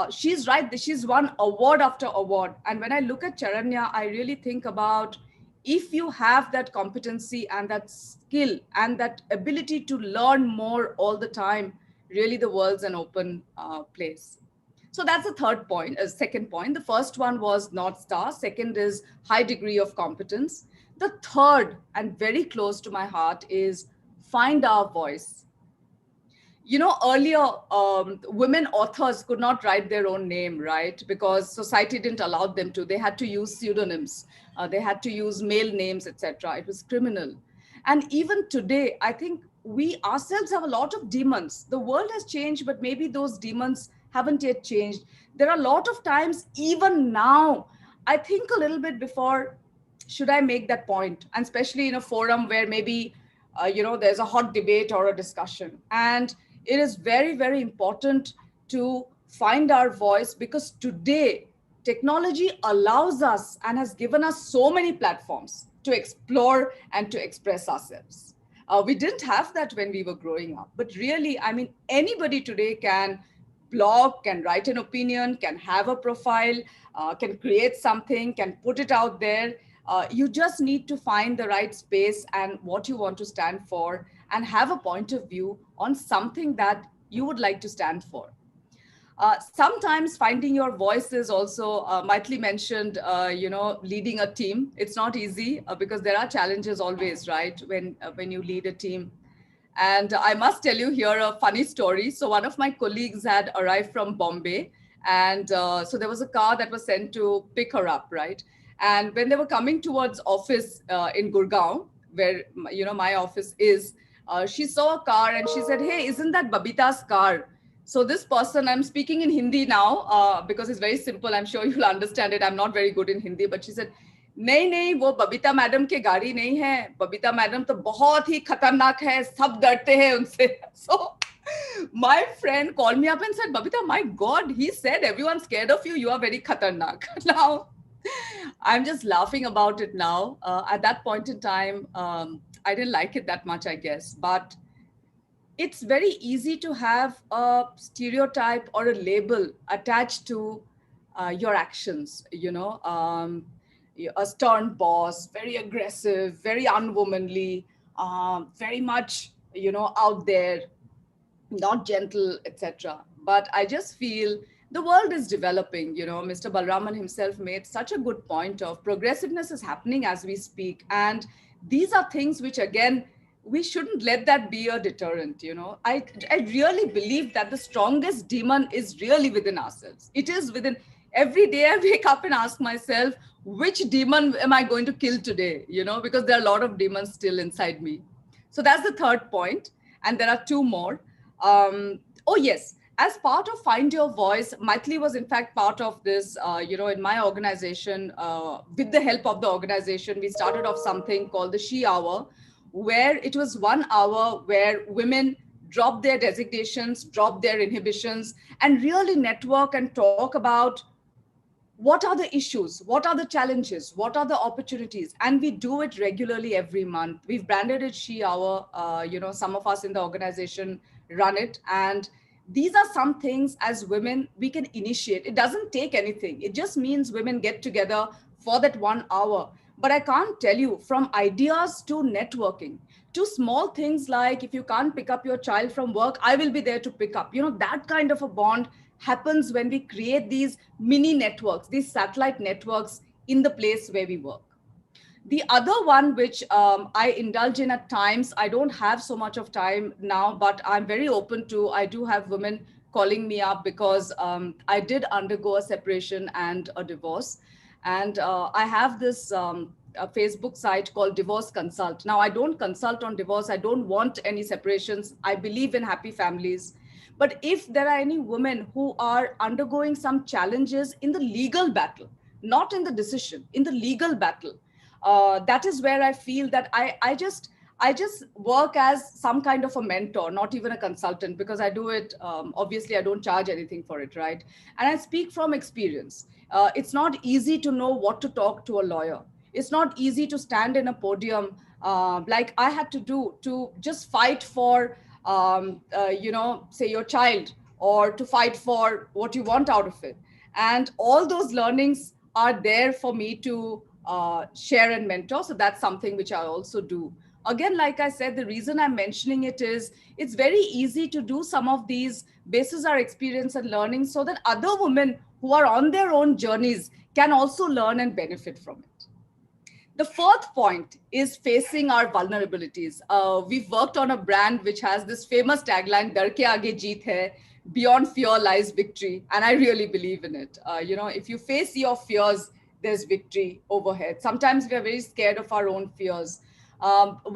She's right. She's won award after award. And when I look at Charanya, I really think about if you have that competency and that skill and that ability to learn more all the time, really the world's an open place. So that's the third point, second point. The first one was North Star. Second is high degree of competence. The third, and very close to my heart, is find our voice. You know, earlier, women authors could not write their own name, right? Because society didn't allow them to. They had to use pseudonyms. They had to use male names, etc. It was criminal. And even today, I think we ourselves have a lot of demons. The world has changed, but maybe those demons haven't yet changed. There are a lot of times, even now, I think a little bit before, should I make that point? And especially in a forum where maybe, there's a hot debate or a discussion. And it is very, very important to find our voice, because today technology allows us and has given us so many platforms to explore and to express ourselves. We didn't have that when we were growing up, but really, I mean, anybody today can blog, can write an opinion, can have a profile, can create something, can put it out there. You just need to find the right space and what you want to stand for, and have a point of view on something that you would like to stand for. Sometimes finding your voice is also, Maithili mentioned, leading a team. It's not easy because there are challenges always, right? When you lead a team. And I must tell you here a funny story. So one of my colleagues had arrived from Bombay, and so there was a car that was sent to pick her up, right? And when they were coming towards office in Gurgaon, where my office is, she saw a car and she said, "Hey, isn't that Babita's car?" So this person, I'm speaking in Hindi now because it's very simple. I'm sure you'll understand it. I'm not very good in Hindi, but she said, नहीं वो Babita madam के गाड़ी नहीं है, Babita madam तो बहुत ही खतरनाक है, सब डरते हैं उनसे. So my friend called me up and said, Babita, my God, he said everyone's scared of you. You are very khatarnak. Now, I'm just laughing about it now. At that point in time, I didn't like it that much, I guess. But it's very easy to have a stereotype or a label attached to your actions, a stern boss, very aggressive, very unwomanly, very much, out there, not gentle, etc. But I just feel the world is developing. Mr. Balraman himself made such a good point of progressiveness is happening as we speak. And these are things which, again, we shouldn't let that be a deterrent. I really believe that the strongest demon is really within ourselves. It is within. Every day I wake up and ask myself, which demon am I going to kill today? Because there are a lot of demons still inside me. So that's the third point. And there are two more. Oh, yes. As part of Find Your Voice, Maithili was in fact part of this, in my organization. With the help of the organization, we started off something called the She Hour, where it was 1 hour where women drop their designations, drop their inhibitions, and really network and talk about what are the issues, what are the challenges, what are the opportunities. And we do it regularly every month. We've branded it She Hour. Some of us in the organization run it. And these are some things as women we can initiate. It doesn't take anything. It just means women get together for that 1 hour. But I can't tell you, from ideas to networking, to small things like if you can't pick up your child from work, I will be there to pick up. That kind of a bond happens when we create these mini networks, these satellite networks in the place where we work. The other one, which I indulge in at times, I don't have so much of time now, but I'm very open to, I do have women calling me up because I did undergo a separation and a divorce. And I have this a Facebook site called Divorce Consult. Now, I don't consult on divorce. I don't want any separations. I believe in happy families. But if there are any women who are undergoing some challenges in the legal battle, not in the decision, in the legal battle, that is where I feel that I just work as some kind of a mentor, not even a consultant, because I do it, obviously I don't charge anything for it, right? And I speak from experience. It's not easy to know what to talk to a lawyer. It's not easy to stand in a podium like I had to do to just fight for, say your child or to fight for what you want out of it. And all those learnings are there for me to share and mentor. So that's something which I also do. Again, like I said, the reason I'm mentioning it is it's very easy to do some of these basis our experience and learning so that other women who are on their own journeys can also learn and benefit from it. The fourth point is facing our vulnerabilities. We've worked on a brand which has this famous tagline, "Dar ke aage jeet hai, beyond fear lies victory." And I really believe in it. If you face your fears, there's victory overhead. Sometimes we are very scared of our own fears.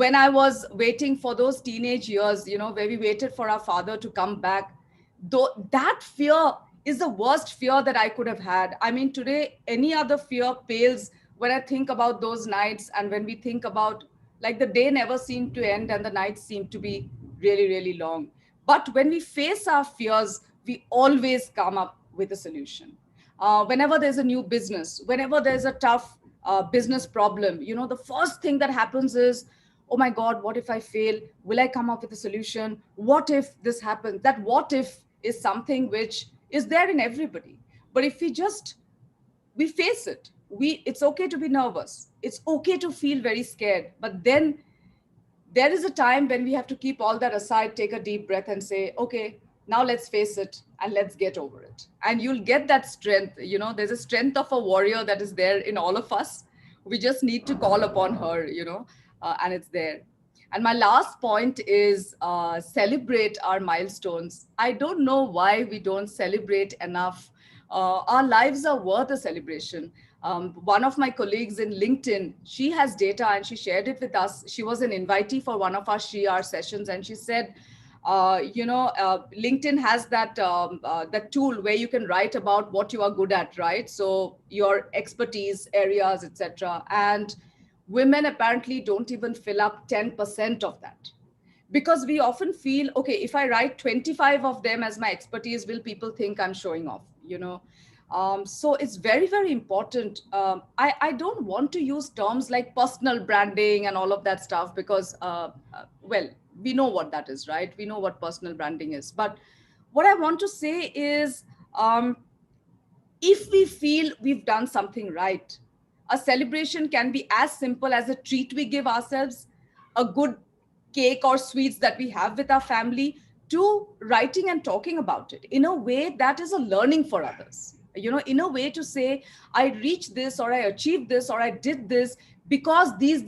When I was waiting for those teenage years, where we waited for our father to come back, though that fear is the worst fear that I could have had. I mean, today, any other fear pales when I think about those nights, and when we think about, like, the day never seemed to end and the nights seemed to be really, really long. But when we face our fears, we always come up with a solution. Whenever there's a new business, whenever there's a tough business problem, the first thing that happens is, oh my God, what if I fail? Will I come up with a solution? What if this happens? That what if is something which is there in everybody. But if we face it, it's okay to be nervous. It's okay to feel very scared. But then there is a time when we have to keep all that aside, take a deep breath and say, okay, now let's face it and let's get over it. And you'll get that strength. There's a strength of a warrior that is there in all of us. We just need to call upon her, and it's there. And my last point is celebrate our milestones. I don't know why we don't celebrate enough. Our lives are worth a celebration. One of my colleagues in LinkedIn, she has data and she shared it with us. She was an invitee for one of our Shri-R sessions, and she said, LinkedIn has that tool where you can write about what you are good at, right? So your expertise areas, etc. And women apparently don't even fill up 10% of that, because we often feel, okay, if I write 25 of them as my expertise, will people think I'm showing off? So it's very, very important. I don't want to use terms like personal branding and all of that stuff because, well, we know what that is, right? We know what personal branding is. But what I want to say is, if we feel we've done something right, a celebration can be as simple as a treat we give ourselves, a good cake or sweets that we have with our family, to writing and talking about it in a way that is a learning for others. In a way to say, I reached this, or I achieved this, or I did this because these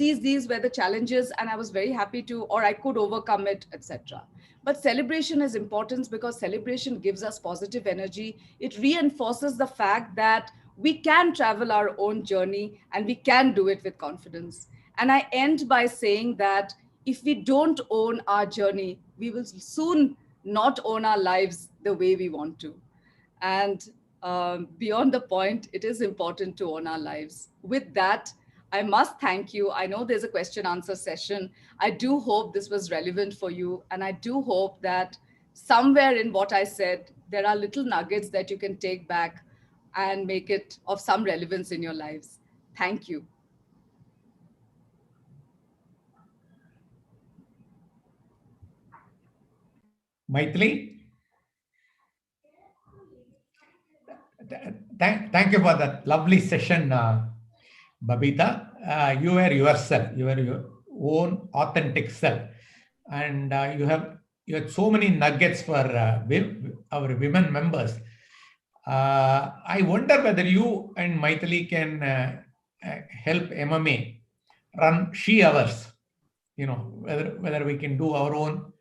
were the challenges and I was very happy to, or I could overcome it, etc. But celebration is important because celebration gives us positive energy. It reinforces the fact that we can travel our own journey and we can do it with confidence. And I end by saying that if we don't own our journey, we will soon not own our lives the way we want to. And beyond the point, it is important to own our lives. With that, I must thank you. I know there's a question answer session. I do hope this was relevant for you. And I do hope that somewhere in what I said, there are little nuggets that you can take back and make it of some relevance in your lives. Thank you. Maithili? Thank you for that lovely session, Babita. You were yourself. You were your own authentic self. And you had so many nuggets for our women members. I wonder whether you and Maithili can help MMA run She Hours. Whether we can do our own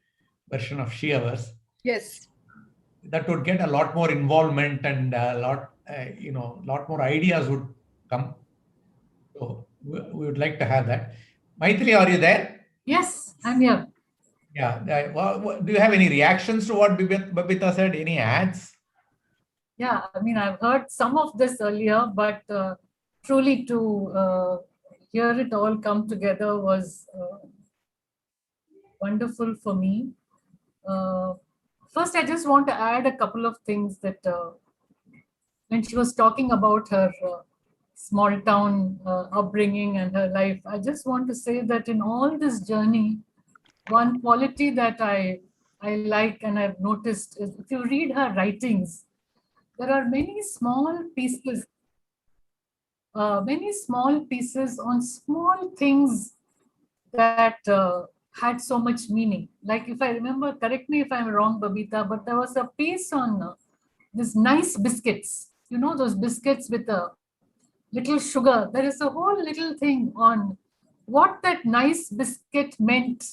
version of She Hours. Yes. That would get a lot more involvement and a lot more ideas would come. So we would like to have that. Maithili, are you there? Yes, I'm here. Yeah. Do you have any reactions to what Babita said? Any ads? Yeah, I mean, I've heard some of this earlier, but truly to hear it all come together was wonderful for me. First, I just want to add a couple of things that when she was talking about her small town upbringing and her life, I just want to say that in all this journey, one quality that I I like and I've noticed is if you read her writings, there are many small pieces on small things that had so much meaning. Like if I remember, correct me if I'm wrong, Babita, but there was a piece on this nice biscuits. You know, those biscuits with a little sugar. There is a whole little thing on what that nice biscuit meant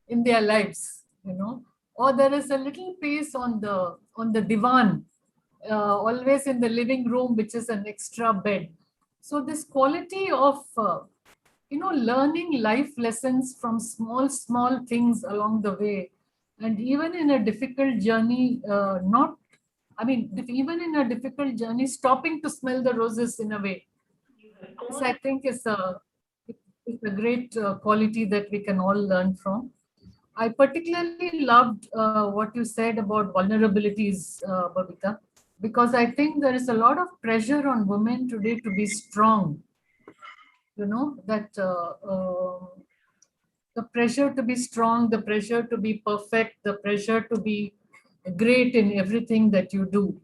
in their lives, you know. Or there is a little piece on the divan, always in the living room, which is an extra bed. So this quality of learning life lessons from small things along the way, and even in a difficult journey, not I mean, even in a difficult journey, stopping to smell the roses in a way. This, I think, is a great quality that we can all learn from. I particularly loved what you said about vulnerabilities, Babita, because I think there is a lot of pressure on women today to be strong. You know, that the pressure to be strong, the pressure to be perfect, the pressure to be great in everything that you do.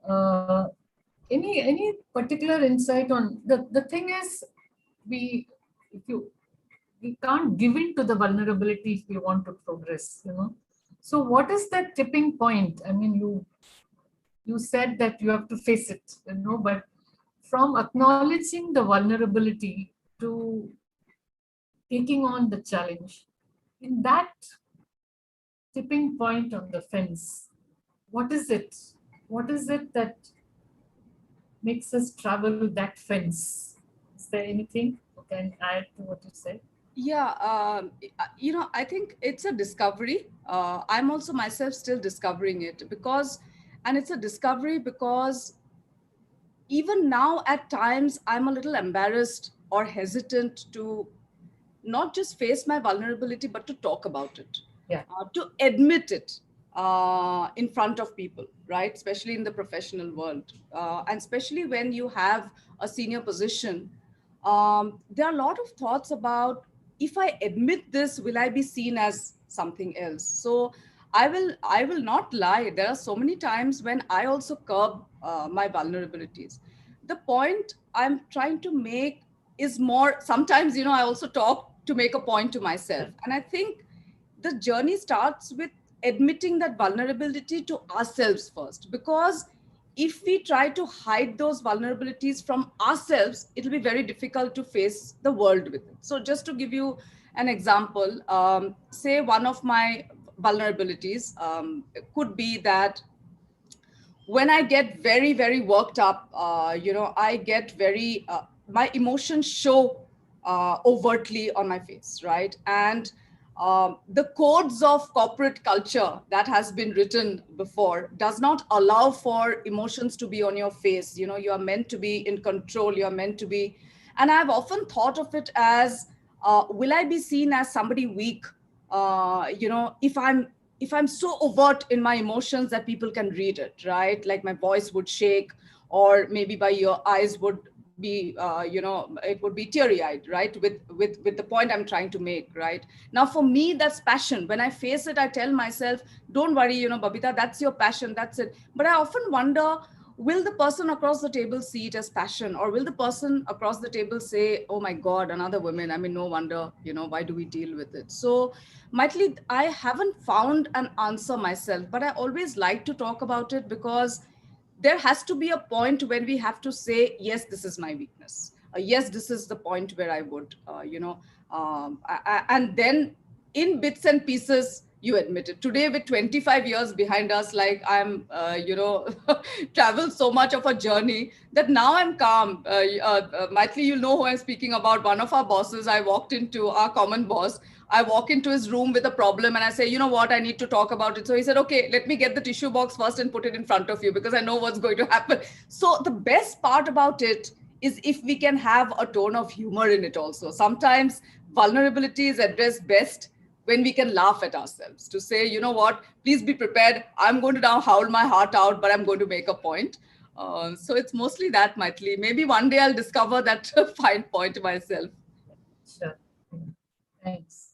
Uh, any particular insight on the thing is, we if you we can't give in to the vulnerability if we want to progress, you know. So what is that tipping point? I mean, you said that you have to face it, you know, but from acknowledging the vulnerability to taking on the challenge, in that tipping point on the fence, what is it? What is it that makes us travel that fence? Is there anything you can add to what you said? Yeah, I think it's a discovery. I'm also myself still discovering it and it's a discovery because even now at times I'm a little embarrassed or hesitant to not just face my vulnerability, but to talk about it, Yeah. to admit it in front of people, right? Especially in the professional world. And especially when you have a senior position, there are a lot of thoughts about, if I admit this, will I be seen as something else? So I will not lie. There are so many times when I also curb my vulnerabilities. The point I'm trying to make is more, sometimes, I also talk to make a point to myself. And I think the journey starts with admitting that vulnerability to ourselves first, because if we try to hide those vulnerabilities from ourselves, it'll be very difficult to face the world with it. So just to give you an example, say one of my vulnerabilities could be that when I get very, very worked up, I get my emotions show overtly on my face, right? And the codes of corporate culture that has been written before does not allow for emotions to be on your face. You are meant to be in control. You are meant to be. And I've often thought of it as, will I be seen as somebody weak? If I'm so overt in my emotions that people can read it, right? Like my voice would shake, or maybe by your eyes would be, it would be teary eyed, right? With the point I'm trying to make, right? Now, for me, that's passion. When I face it, I tell myself, don't worry, Babita, that's your passion. That's it. But I often wonder, will the person across the table see it as passion, or will the person across the table say, oh my God, another woman, I mean, no wonder, why do we deal with it? So Maitli, I haven't found an answer myself, but I always like to talk about it, because there has to be a point when we have to say, yes, this is my weakness. Yes, this is the point where I would, and then in bits and pieces, you admit it. Today, with 25 years behind us, like I'm, traveled so much of a journey that now I'm calm. Maitli, you know who I'm speaking about. One of our bosses, I walked into, our common boss, I walk into his room with a problem and I say, you know what, I need to talk about it. So he said, okay, let me get the tissue box first and put it in front of you, because I know what's going to happen. So the best part about it is if we can have a tone of humor in it also. Sometimes vulnerability is addressed best when we can laugh at ourselves, to say, you know what, please be prepared. I'm going to now howl my heart out, but I'm going to make a point. So it's mostly that, Maitli. Maybe one day I'll discover that fine point myself. Sure. Thanks.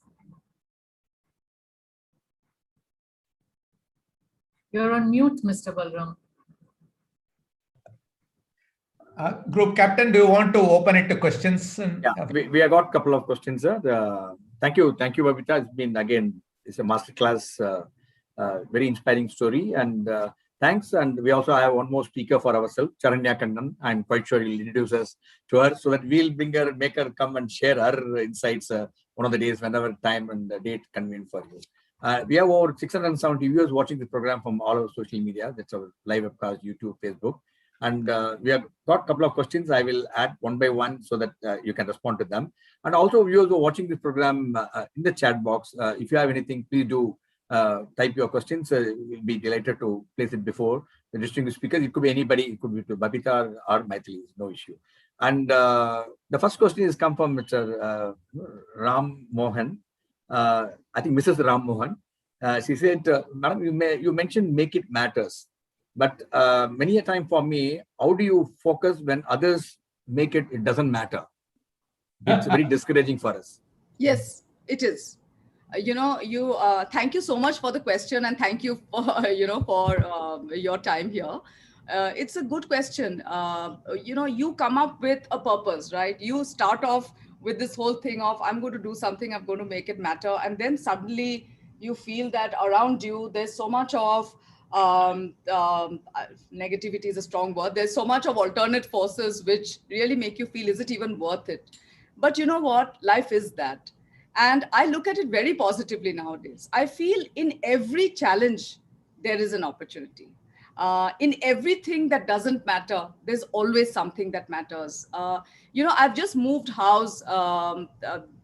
You're on mute, Mr. Balram. Group Captain, do you want to open it to questions? Yeah, we have got a couple of questions, sir. Thank you, Babita. It's been, again, it's a masterclass, very inspiring story. And thanks. And we also have one more speaker for ourselves, Charanya Kannan. I'm quite sure he'll introduce us to her so that we'll make her come and share her insights one of the days, whenever time and the date convenient for you. We have over 670 viewers watching the program from all over social media. That's our live webcast, YouTube, Facebook. And we have got a couple of questions. I will add one by one so that you can respond to them. And also, viewers who are watching this program in the chat box, if you have anything, please do type your questions. We'll be delighted to place it before the distinguished speakers. It could be anybody. It could be to Babita or Maithili. No issue. And the first question is come from Mr. Ram Mohan. I think Mrs. Ram Mohan. She said, Madam, you mentioned make it matters. But many a time for me, how do you focus when others make it, it doesn't matter? It's very discouraging for us. Yes, it is. Thank you so much for the question, and thank you for, your time here. It's a good question. You come up with a purpose, right? You start off with this whole thing of, I'm going to do something, I'm going to make it matter. And then suddenly you feel that around you, there's so much of negativity is a strong word. There's so much of alternate forces which really make you feel, is it even worth it? But you know what? Life is that. And I look at it very positively nowadays. I feel in every challenge, there is an opportunity. In everything that doesn't matter, there's always something that matters. I've just moved house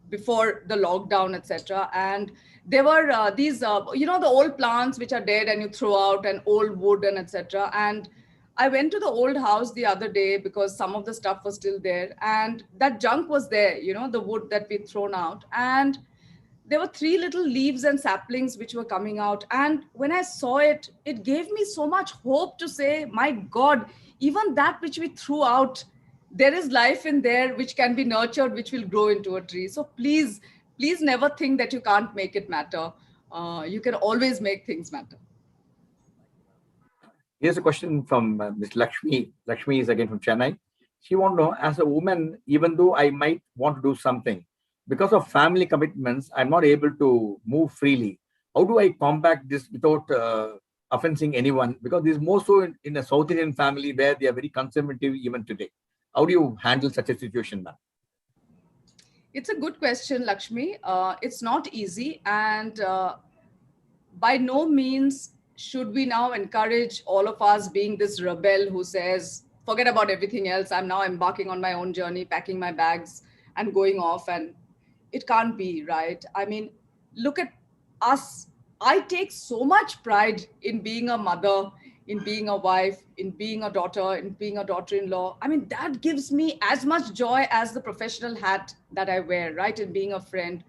before the lockdown, etc. And there were these, the old plants which are dead and you throw out, and old wood and etc. And I went to the old house the other day because some of the stuff was still there, and that junk was there, the wood that we'd thrown out. And there were 3 little leaves and saplings which were coming out. And when I saw it, it gave me so much hope to say, my God, even that which we threw out, there is life in there which can be nurtured, which will grow into a tree. So please never think that you can't make it matter. You can always make things matter. Here's a question from Ms. Lakshmi. Lakshmi is again from Chennai. She wants to know, as a woman, even though I might want to do something, because of family commitments, I'm not able to move freely. How do I combat this without offending anyone? Because this is more so in a South Indian family where they are very conservative even today. How do you handle such a situation, ma'am? It's a good question, Lakshmi. It's not easy. And by no means should we now encourage all of us being this rebel who says, forget about everything else. I'm now embarking on my own journey, packing my bags and going off. And it can't be, right? I mean, look at us. I take so much pride in being a mother, in being a wife, in being a daughter, in being a daughter-in-law. I mean, that gives me as much joy as the professional hat that I wear, right? In being a friend.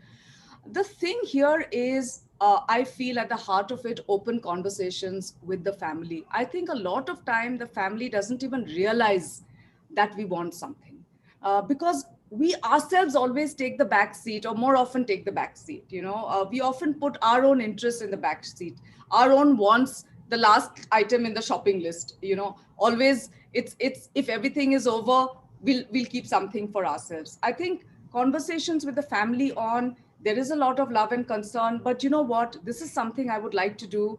The thing here is, I feel at the heart of it, open conversations with the family. I think a lot of time the family doesn't even realize that we want something because we ourselves always take the back seat, or more often take the back seat. We often put our own interests in the back seat, our own wants, the last item in the shopping list. Always it's if everything is over, we'll keep something for ourselves. I think conversations with the family on, there is a lot of love and concern, but you know what? This is something I would like to do.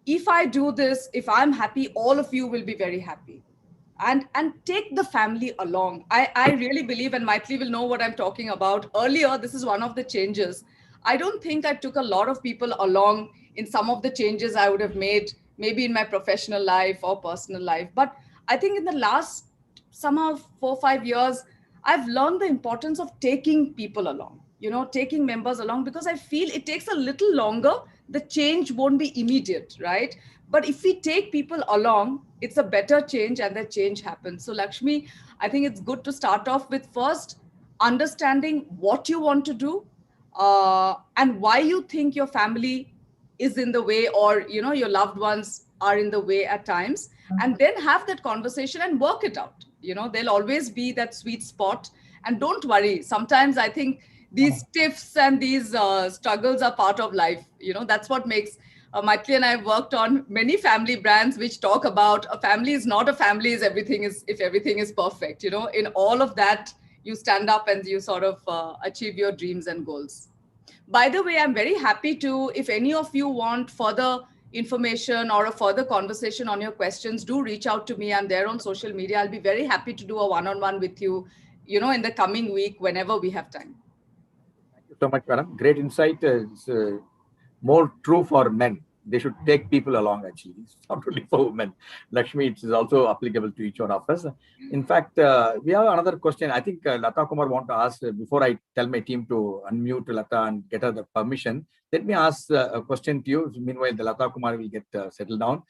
If I do this, if I'm happy, all of you will be very happy. And take the family along. I really believe, and Maithili will know what I'm talking about. Earlier, this is one of the changes. I don't think I took a lot of people along in some of the changes I would have made, maybe in my professional life or personal life. But I think in the last somehow 4 or 5 years, I've learned the importance of taking people along, taking members along, because I feel it takes a little longer. The change won't be immediate, right? But if we take people along, it's a better change, and that change happens. So Lakshmi, I think it's good to start off with first understanding what you want to do and why you think your family is in the way, or your loved ones are in the way at times, and then have that conversation and work it out. There'll always be that sweet spot, and don't worry. Sometimes I think these tiffs and these struggles are part of life. That's what makes Maitli and I have worked on many family brands which talk about a family is not a family if everything is perfect. You know, in all of that, you stand up and you sort of achieve your dreams and goals. By the way, I'm very happy to, if any of you want further information or a further conversation on your questions, do reach out to me. I'm there on social media. I'll be very happy to do a one-on-one with you, you know, in the coming week, whenever we have time. Thank you so much, madam. Great insight. It's more true for men. They should take people along, actually. It's not only for women. Lakshmi, it is also applicable to each one of us. In fact, we have another question. I think Lata Kumar want to ask, before I tell my team to unmute Lata and get her the permission, let me ask a question to you. Meanwhile, the Lata Kumar will get settled down.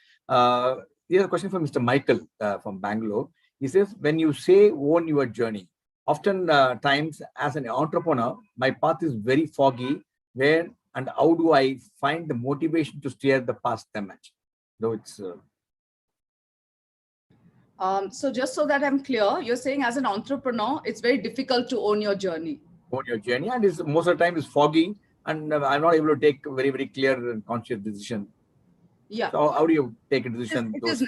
Here's a question from Mr. Michael from Bangalore. He says, when you say own your journey, often times as an entrepreneur, my path is very foggy. Where and how do I find the motivation to steer the past damage? Though it's so just so that I'm clear, you're saying as an entrepreneur, it's very difficult to own your journey. own your journey, and is most of the time is foggy, and I'm not able to take very, very clear and conscious decision. Yeah. So how do you take a decision? It is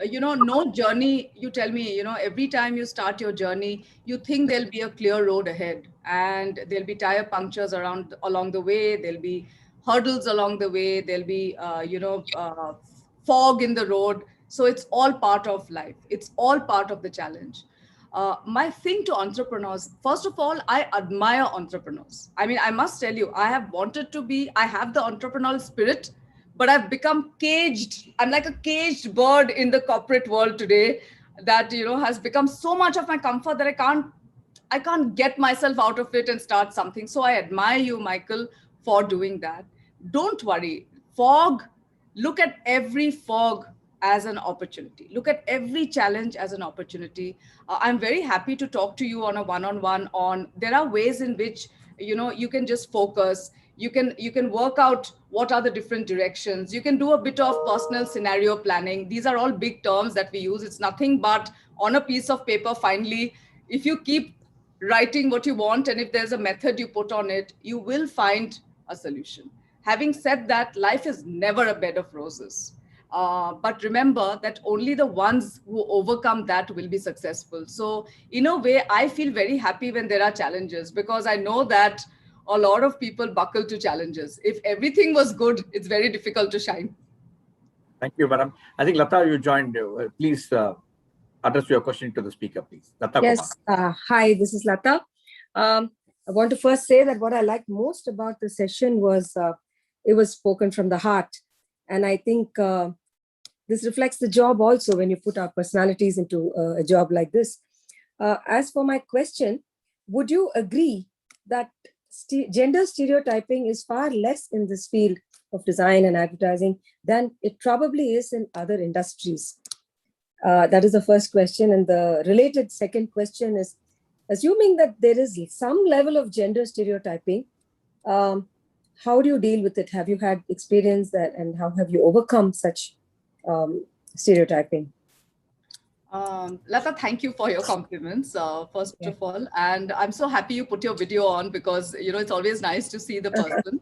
you know, no journey, you tell me, you know, every time you start your journey, you think there'll be a clear road ahead and there'll be tire punctures along the way. There'll be hurdles along the way. There'll be, fog in the road. So it's all part of life. It's all part of the challenge. My thing to entrepreneurs, first of all, I admire entrepreneurs. I mean, I must tell you, I have the entrepreneurial spirit, but I've become caged. I'm like a caged bird in the corporate world today that, you know, has become so much of my comfort that I can't get myself out of it and start something. So I admire you, Michael, for doing that. Don't worry. Look at every fog as an opportunity. Look at every challenge as an opportunity. I'm very happy to talk to you on a one-on-one on, there are ways in which, you know, you can just focus. You can work out what are the different directions. You can do a bit of personal scenario planning. These are all big terms that we use. It's nothing but on a piece of paper, finally, if you keep writing what you want and if there's a method you put on it, you will find a solution. Having said that, life is never a bed of roses. But remember that only the ones who overcome that will be successful. So in a way, I feel very happy when there are challenges, because I know that a lot of people buckle to challenges. If everything was good, it's very difficult to shine. Thank you, madam. I think Lata, you joined. Please address your question to the speaker, please. Lata Yes. Hi, this is Lata. I want to first say that what I liked most about the session was it was spoken from the heart. And I think this reflects the job also when you put our personalities into a job like this. As for my question, would you agree that gender stereotyping is far less in this field of design and advertising than it probably is in other industries? That is the first question. And the related second question is, assuming that there is some level of gender stereotyping, how do you deal with it? Have you had experience that, and how have you overcome such stereotyping? Lata, thank you for your compliments, first of all. And I'm so happy you put your video on, because, you know, it's always nice to see the person.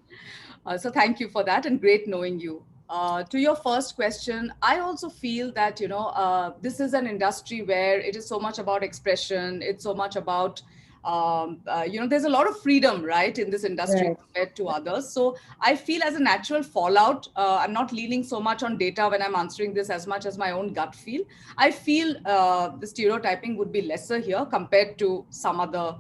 So thank you for that, and great knowing you. To your first question, I also feel that, you know, this is an industry where it is so much about expression. It's so much about, you know, there's a lot of freedom, right, in this industry compared to others. So I feel as a natural fallout, I'm not leaning so much on data when I'm answering this as much as my own gut feel. I feel the stereotyping would be lesser here compared to some other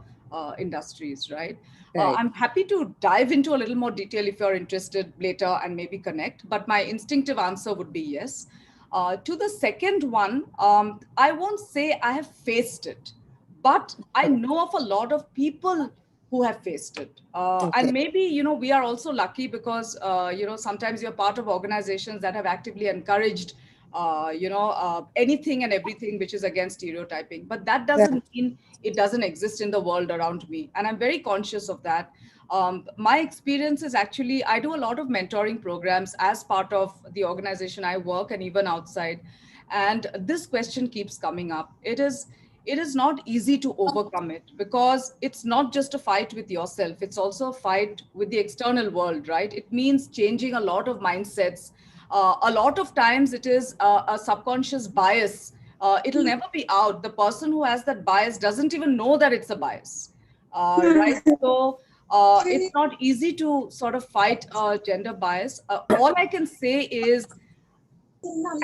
industries, right? I'm happy to dive into a little more detail if you're interested later and maybe connect, but my instinctive answer would be yes. To the second one, I won't say I have faced it, but I know of a lot of people who have faced it. And maybe, you know, we are also lucky because, you know, sometimes you're part of organizations that have actively encouraged, you know, anything and everything which is against stereotyping. But that doesn't mean it doesn't exist in the world around me. And I'm very conscious of that. My experience is actually, I do a lot of mentoring programs as part of the organization I work and even outside. And this question keeps coming up. It is, it is not easy to overcome it, because it's not just a fight with yourself, it's also a fight with the external world, right? It means changing a lot of mindsets. A lot of times it is a subconscious bias. It'll never be out. The person who has that bias doesn't even know that it's a bias, right? So it's not easy to sort of fight gender bias. All I can say is,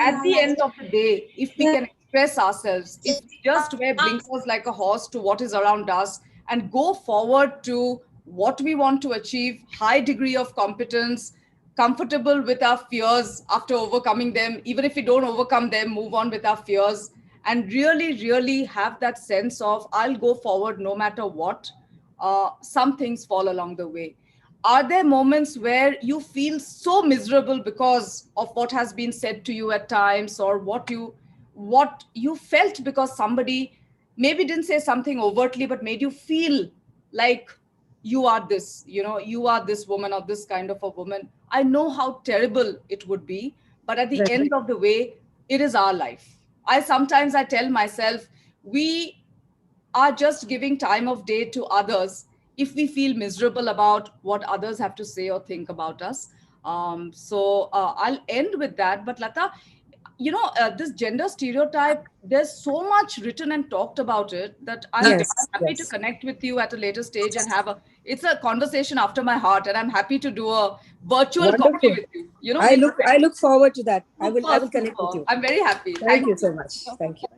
at the end of the day, if we can express ourselves, if we just wear blinkers like a horse to what is around us and go forward to what we want to achieve, high degree of competence, comfortable with our fears after overcoming them, even if we don't overcome them, move on with our fears, and really, really have that sense of, I'll go forward no matter what, some things fall along the way. Are there moments where you feel so miserable because of what has been said to you at times, or what you felt because somebody maybe didn't say something overtly but made you feel like you are this, you are this woman or this kind of a woman? I know how terrible it would be, but at the end of the way, it is our life. Sometimes I tell myself, we are just giving time of day to others if we feel miserable about what others have to say or think about us. So I'll end with that. But Lata, this gender stereotype, there's so much written and talked about it that I'm happy to connect with you at a later stage and it's a conversation after my heart, and I'm happy to do a virtual coffee with you. I look forward to that. I will connect with you. I'm very happy. Thank you so much. Thank you.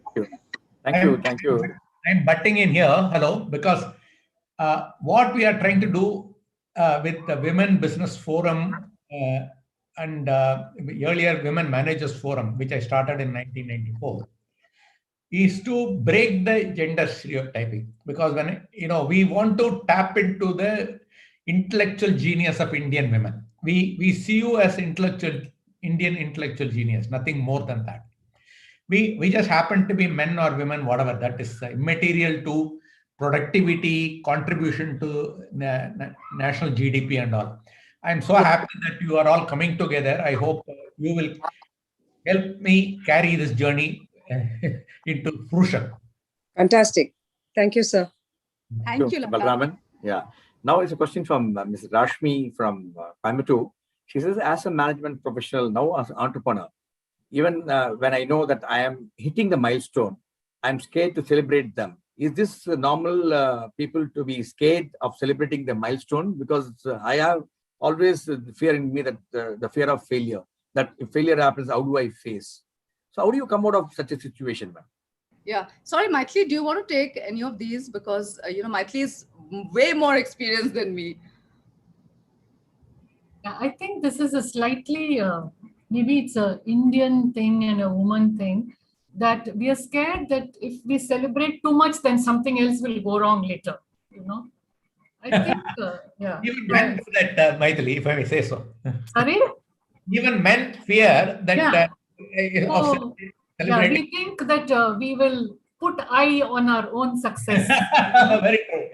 Thank you. I'm butting in here, hello, because what we are trying to do with the Women Business Forum and earlier Women Managers Forum, which I started in 1994, is to break the gender stereotyping. Because when we want to tap into the intellectual genius of Indian women. We see you as Indian intellectual genius, nothing more than that. We just happen to be men or women, whatever, that is immaterial to productivity, contribution to national GDP and all. I'm so happy that you are all coming together. I hope you will help me carry this journey into fruition. Fantastic. Thank you, sir. Thank you, Lata. Balraman. Yeah. Now it's a question from Ms. Rashmi from Coimbatore. She says, as a management professional, now as an entrepreneur, even when I know that I am hitting the milestone, I'm scared to celebrate them. Is this normal people to be scared of celebrating the milestone? Because I have always the fear in me that the fear of failure, that if failure happens, how do I face? So how do you come out of such a situation, ma'am? Yeah. Sorry, Maithili, do you want to take any of these? Because, Maithili is way more experienced than me. Yeah, I think this is a slightly, maybe it's an Indian thing and a woman thing, that we are scared that if we celebrate too much, then something else will go wrong later, I think, yeah. Even men do that, Maithili, if I may say so. Sorry? Even men fear that. Yeah. Celebrating. We think that we will put eye on our own success. Very true.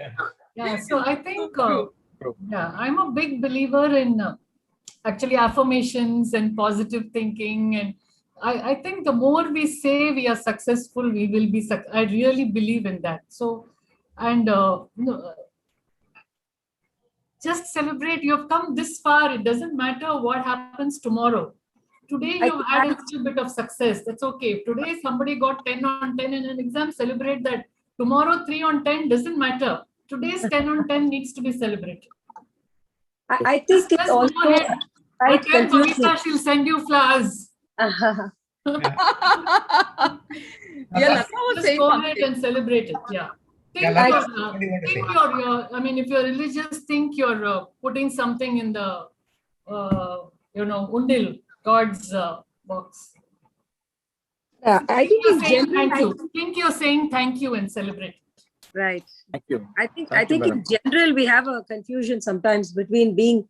Yeah, so I think, I'm a big believer in actually affirmations and positive thinking. And I think the more we say we are successful, we will be, I really believe in that. So, and just celebrate, you've come this far. It doesn't matter what happens tomorrow. Today you've had a little bit of success. That's okay. If today somebody got 10 on 10 in an exam, celebrate that. Tomorrow 3 on 10 doesn't matter. Today's 10 on 10 needs to be celebrated. I think it's also right. Tell Babita, she'll send you flowers. Yeah, just go ahead and celebrate it. Yeah. Think if you're religious, think you're putting something in the undil, God's box. Yeah, I think in general, think you're saying thank you and celebrate it. Right. Thank you. I think in general we have a confusion sometimes between being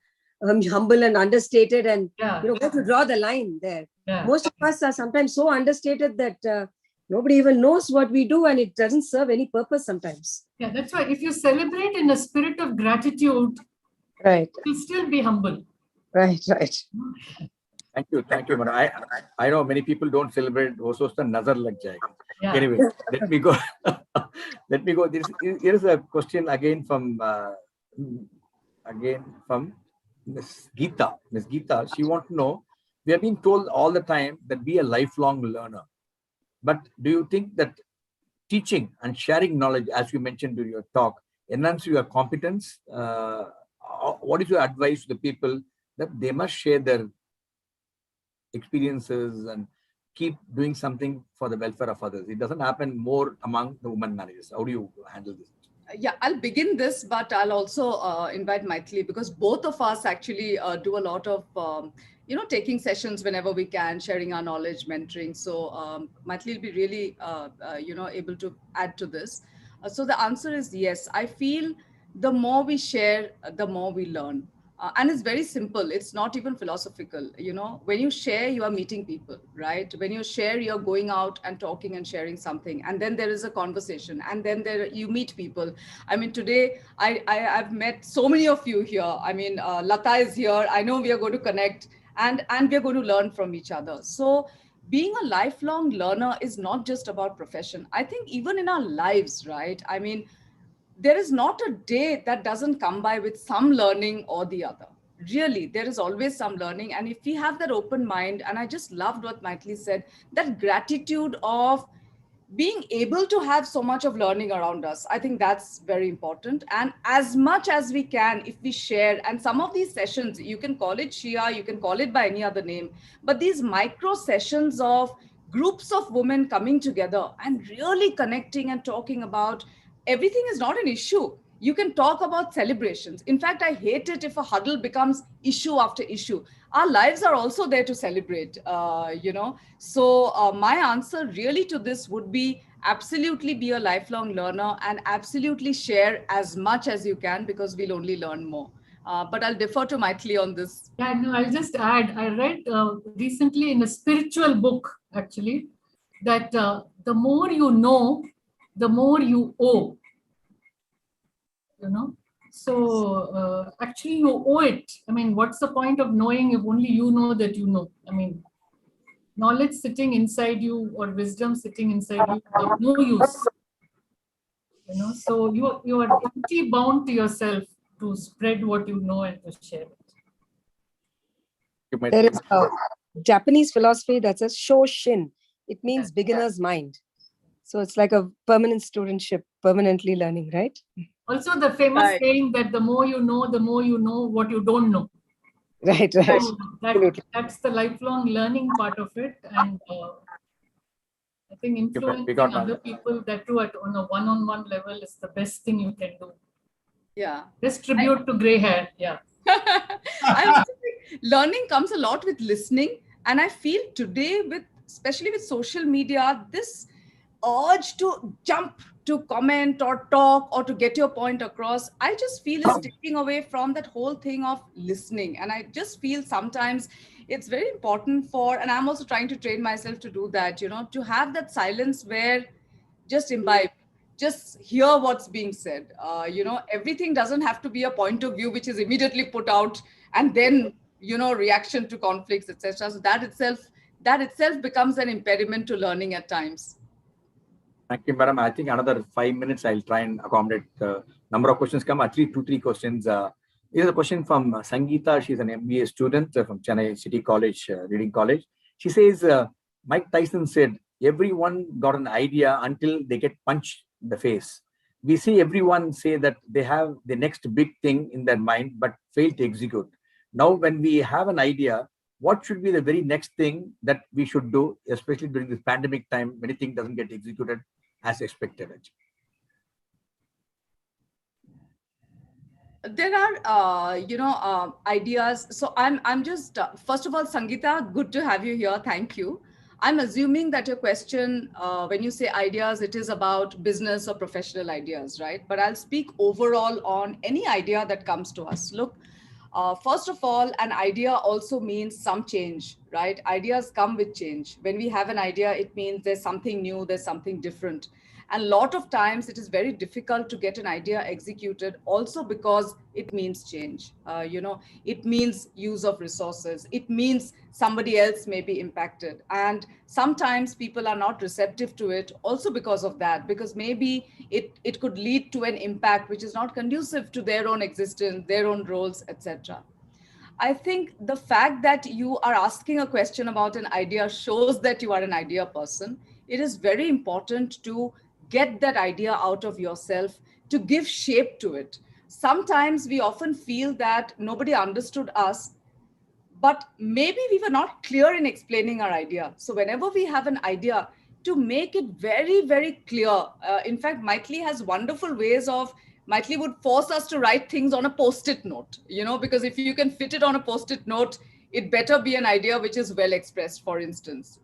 humble and understated, and where to draw the line there. Yeah. Most of us are sometimes so understated that nobody even knows what we do, and it doesn't serve any purpose sometimes. Yeah, that's why if you celebrate in a spirit of gratitude, right, you'll still be humble. Right. Thank you, madam. I know many people don't celebrate Hososta Nazar Lag Jayega. Yeah. Anyway, let me go. Let me go. Here is a question again from Ms. Geeta. Ms. Geeta, she wants to know, we have been told all the time that be a lifelong learner. But do you think that teaching and sharing knowledge, as you mentioned during your talk, enhance your competence? What is your advice to the people that they must share their experiences and keep doing something for the welfare of others? It doesn't happen more among the women managers. How do you handle this? Yeah, I'll begin this, but I'll also invite Maithili, because both of us actually do a lot of, taking sessions whenever we can, sharing our knowledge, mentoring. So Maithili will be really, able to add to this. So the answer is yes. I feel the more we share, the more we learn. And it's very simple. It's not even philosophical. When you share, you are meeting people, right? When you share, you're going out and talking and sharing something. And then there is a conversation. And then you meet people. I mean, today, I've met so many of you here. I mean, Lata is here. I know we are going to connect and we're going to learn from each other. So being a lifelong learner is not just about profession. I think even in our lives, right? I mean, there is not a day that doesn't come by with some learning or the other. Really, there is always some learning. And if we have that open mind, and I just loved what Maithili said, that gratitude of being able to have so much of learning around us, I think that's very important. And as much as we can, if we share, and some of these sessions, you can call it Shia, you can call it by any other name, but these micro sessions of groups of women coming together and really connecting and talking about everything is not an issue. You can talk about celebrations. In fact, I hate it if a huddle becomes issue after issue. Our lives are also there to celebrate, So my answer really to this would be absolutely be a lifelong learner and absolutely share as much as you can, because we'll only learn more. But I'll defer to Maithili on this. Yeah, no, I'll just add, I read recently in a spiritual book, actually, that the more you know, the more you owe. So actually you owe it. I mean, what's the point of knowing if only you know that you know? I mean, knowledge sitting inside you or wisdom sitting inside you is of no use. So you are duty bound to yourself to spread what you know and to share it. There is a Japanese philosophy that says Shoshin. It means beginner's mind. So it's like a permanent studentship, permanently learning, right? Also, the famous saying that the more you know what you don't know. Right. So that's the lifelong learning part of it. And I think influencing other people, that too on a one-on-one level, is the best thing you can do. Yeah. Just tribute to gray hair. Yeah. Learning comes a lot with listening. And I feel today, especially with social media, this urge to jump to comment or talk or to get your point across, I just feel is taking away from that whole thing of listening. And I just feel sometimes it's very important and I'm also trying to train myself to do that, to have that silence where just imbibe, just hear what's being said. Everything doesn't have to be a point of view which is immediately put out and then, reaction to conflicts, etc. So that itself becomes an impediment to learning at times. Thank you, madam. I think another 5 minutes, I'll try and accommodate the number of questions come. Actually, 2-3 questions. Here's a question from Sangeeta. She's an MBA student from Chennai City College, Reading College. She says, Mike Tyson said, everyone got an idea until they get punched in the face. We see everyone say that they have the next big thing in their mind, but fail to execute. Now, when we have an idea, what should be the very next thing that we should do, especially during this pandemic time, when anything doesn't get executed as expected? There are, ideas. So I'm just, first of all, Sangeeta, good to have you here. Thank you. I'm assuming that your question, when you say ideas, it is about business or professional ideas, right? But I'll speak overall on any idea that comes to us. Look, first of all, an idea also means some change, right? Ideas come with change. When we have an idea, it means there's something new, there's something different. And a lot of times it is very difficult to get an idea executed also because it means change. It means use of resources. It means somebody else may be impacted. And sometimes people are not receptive to it also because of that, because maybe it could lead to an impact which is not conducive to their own existence, their own roles, etc. I think the fact that you are asking a question about an idea shows that you are an idea person. It is very important to get that idea out of yourself, to give shape to it. Sometimes we often feel that nobody understood us, but maybe we were not clear in explaining our idea. So whenever we have an idea, to make it very, very clear. In fact, Maithili has wonderful ways of, Maithili would force us to write things on a post-it note, because if you can fit it on a post-it note, it better be an idea which is well expressed, for instance,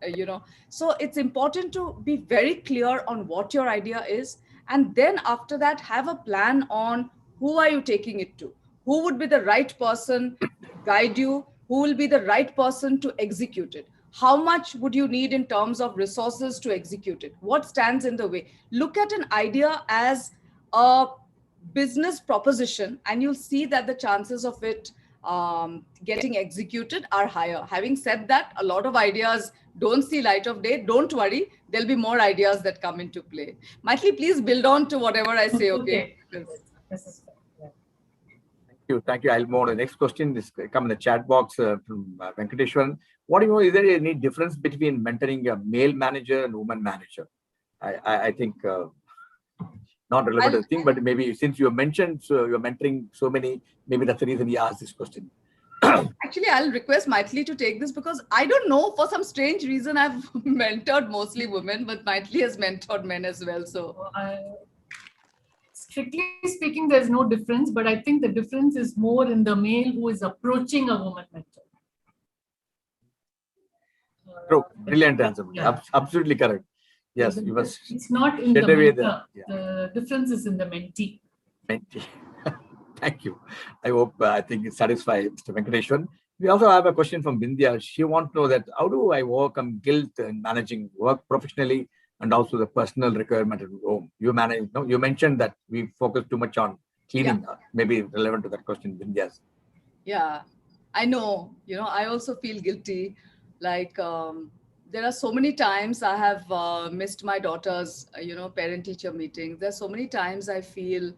So it's important to be very clear on what your idea is. And then after that, have a plan on who are you taking it to? Who would be the right person to guide you? Who will be the right person to execute it? How much would you need in terms of resources to execute it? What stands in the way? Look at an idea as a business proposition, and you'll see that the chances of it getting executed are higher. Having said that, a lot of ideas don't see light of day. Don't worry, there'll be more ideas that come into play. Maithili, please build on to whatever I say, okay? Thank you. I'll move on to the next question. This come in the chat box from Venkateshwaran. What do you know? Is there any difference between mentoring a male manager and woman manager? I think not relevant to the thing, but maybe since you mentioned you're mentoring so many, maybe that's the reason he asked this question. Actually, I'll request Maithili to take this because I don't know, for some strange reason, I've mentored mostly women, but Maithili has mentored men as well. So, strictly speaking, there's no difference, but I think the difference is more in the male who is approaching a woman mentor. True. Brilliant answer. Yeah. Absolutely correct. Yes, you must. It's not in the mentor. The difference is in the mentee. Mentee. Thank you. I think it satisfies Mr. Venkateshwaran. We also have a question from Bindya. She wants to know that how do I overcome guilt in managing work professionally and also the personal requirement at home? You mentioned that we focus too much on cleaning. Yeah. Maybe relevant to that question, Bindya's. Yeah, I know. I also feel guilty. Like there are so many times I have missed my daughter's, parent-teacher meetings. There's so many times I feel.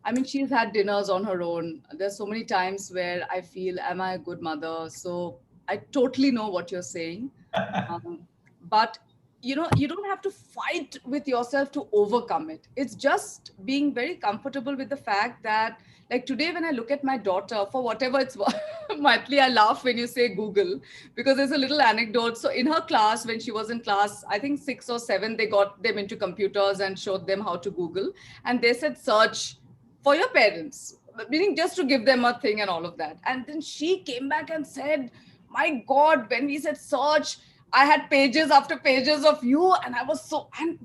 I mean, she's had dinners on her own. There's so many times where I feel, am I a good mother? So I totally know what you're saying. But, you don't have to fight with yourself to overcome it. It's just being very comfortable with the fact that, like today, when I look at my daughter, for whatever it's worth, Maithili, I laugh when you say Google, because there's a little anecdote. So in her class, when she was in class, I think 6 or 7, they got them into computers and showed them how to Google. And they said, search for your parents, meaning just to give them a thing and all of that. And then she came back and said, my God, when we said search, I had pages after pages of you. And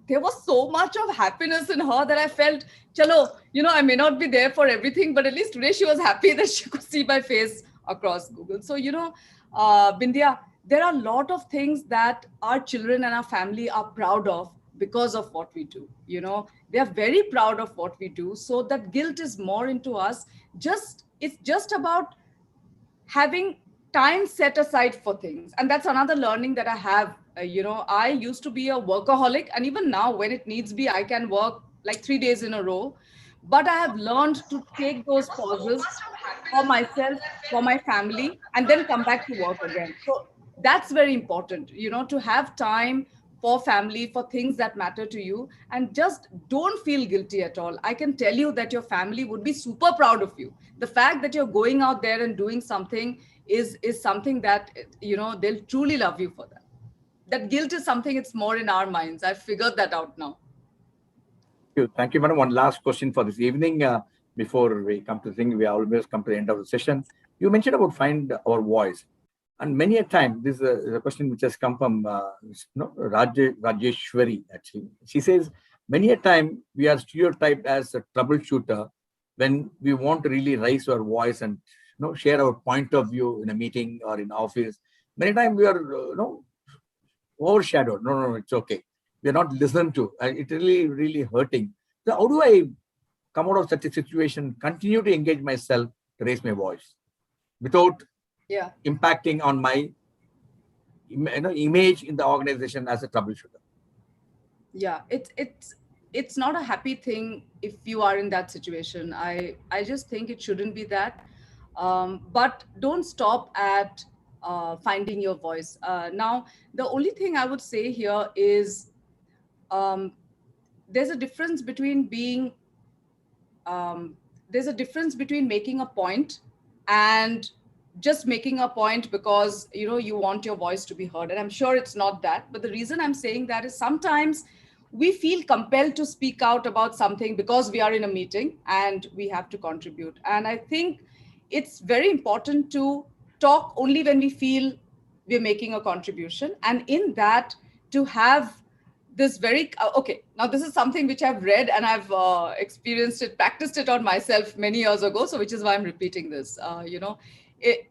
there was so much of happiness in her that I felt, chalo, I may not be there for everything, but at least today she was happy that she could see my face across Google. So, Bindya, there are a lot of things that our children and our family are proud of because of what we do. They are very proud of what we do. So that guilt is more into us. It's just about having time set aside for things. And that's another learning that I have. I used to be a workaholic, and even now when it needs be, I can work like 3 days in a row. But I have learned to take those pauses for myself, for my family, and then come back to work again. So that's very important, to have time for family, for things that matter to you, and just don't feel guilty at all. I can tell you that your family would be super proud of you. The fact that you're going out there and doing something is something that, they'll truly love you for that. That guilt is something, it's more in our minds. I've figured that out now. Thank you, madam. One last question for this evening. Before we come to the thing, we always come to the end of the session. You mentioned about find our voice. And many a time, this is a question which has come from Rajeshwari, actually. She says, many a time we are stereotyped as a troubleshooter when we want to really raise our voice and share our point of view in a meeting or in office. Many times we are overshadowed. No, it's okay. we are not listened to. It's really, really hurting. So how do I come out of such a situation, continue to engage myself, to raise my voice without impacting on my image in the organization as a troubleshooter? Yeah, it's not a happy thing if you are in that situation. I just think it shouldn't be that. But don't stop at finding your voice. Now, the only thing I would say here is there's a difference between making a point and just making a point because you want your voice to be heard. And I'm sure it's not that, but the reason I'm saying that is sometimes we feel compelled to speak out about something because we are in a meeting and we have to contribute. And I think it's very important to talk only when we feel we're making a contribution, and in that to have this very okay, now this is something which I've read and I've experienced it, practiced it on myself many years ago, so which is why I'm repeating this.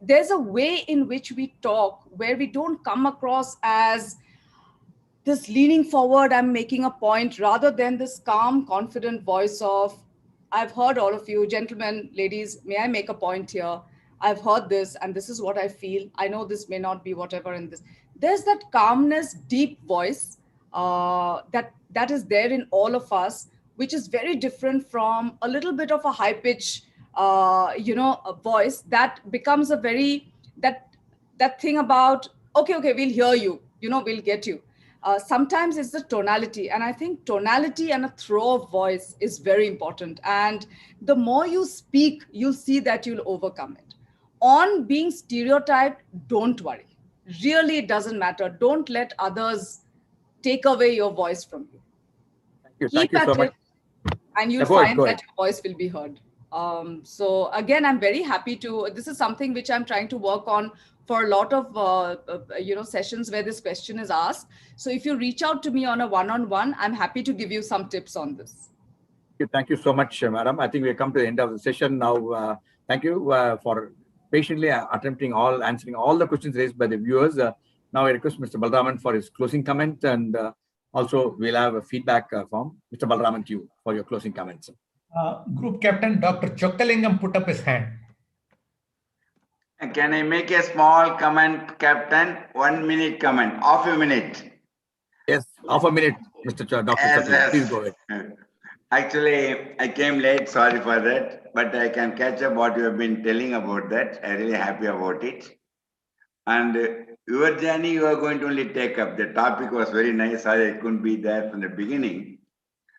There's a way in which we talk where we don't come across as this leaning forward, I'm making a point, rather than this calm, confident voice of, I've heard all of you, gentlemen, ladies, may I make a point here? I've heard this and this is what I feel. I know this may not be whatever in this. There's that calmness, deep voice that is there in all of us, which is very different from a little bit of a high pitch, a voice that becomes a very, that thing about, okay, we'll hear you, we'll get you. Sometimes it's the tonality. And I think tonality and a throw of voice is very important. And the more you speak, you'll see that you'll overcome it. On being stereotyped, don't worry. Really, it doesn't matter. Don't let others take away your voice from you. Thank you so much. And you'll find that your voice will be heard. So again, I'm very happy to, this is something which I'm trying to work on for a lot of sessions where this question is asked. So if you reach out to me on a one-on-one, I'm happy to give you some tips on this. Thank you so much, madam. I think we have come to the end of the session now. Thank you for patiently answering all the questions raised by the viewers. Now I request Mr. Balraman for his closing comment, and also we'll have a feedback from Mr. Balraman to you for your closing comments. Group Captain Dr. Chokkalingam put up his hand. Can I make a small comment, Captain? 1 minute comment, half a minute. Yes, half a minute, Mr. Dr. Yes. Please go ahead. Actually, I came late, sorry for that, but I can catch up what you have been telling about that. I'm really happy about it. And your journey, you are going to only take up. The topic was very nice. I couldn't be there from the beginning.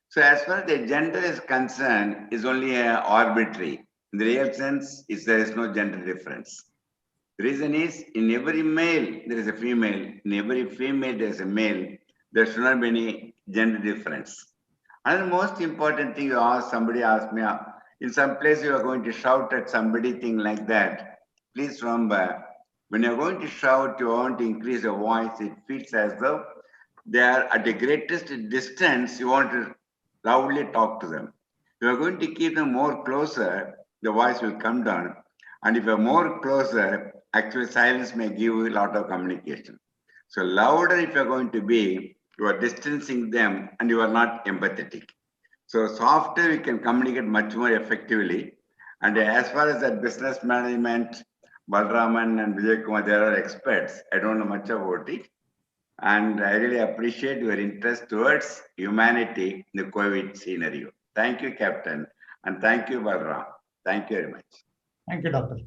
So as far as the gender is concerned, it's only arbitrary. In the real sense, there is no gender difference. The reason is, in every male, there is a female. In every female, there is a male. There should not be any gender difference. And the most important thing somebody asked me, in some place you are going to shout at somebody, thing like that. Please remember, when you're going to shout, you want to increase your voice, it feels as though they are at the greatest distance, you want to loudly talk to them. If you are going to keep them more closer, the voice will come down. And if you're more closer, actually silence may give you a lot of communication. So louder if you're going to be, you are distancing them and you are not empathetic. So softer, you can communicate much more effectively. And as far as that business management, Balraman and Vijay Kumar, they are experts. I don't know much about it. And I really appreciate your interest towards humanity in the COVID scenario. Thank you, Captain. And thank you, Balram. Thank you very much. Thank you, Doctor.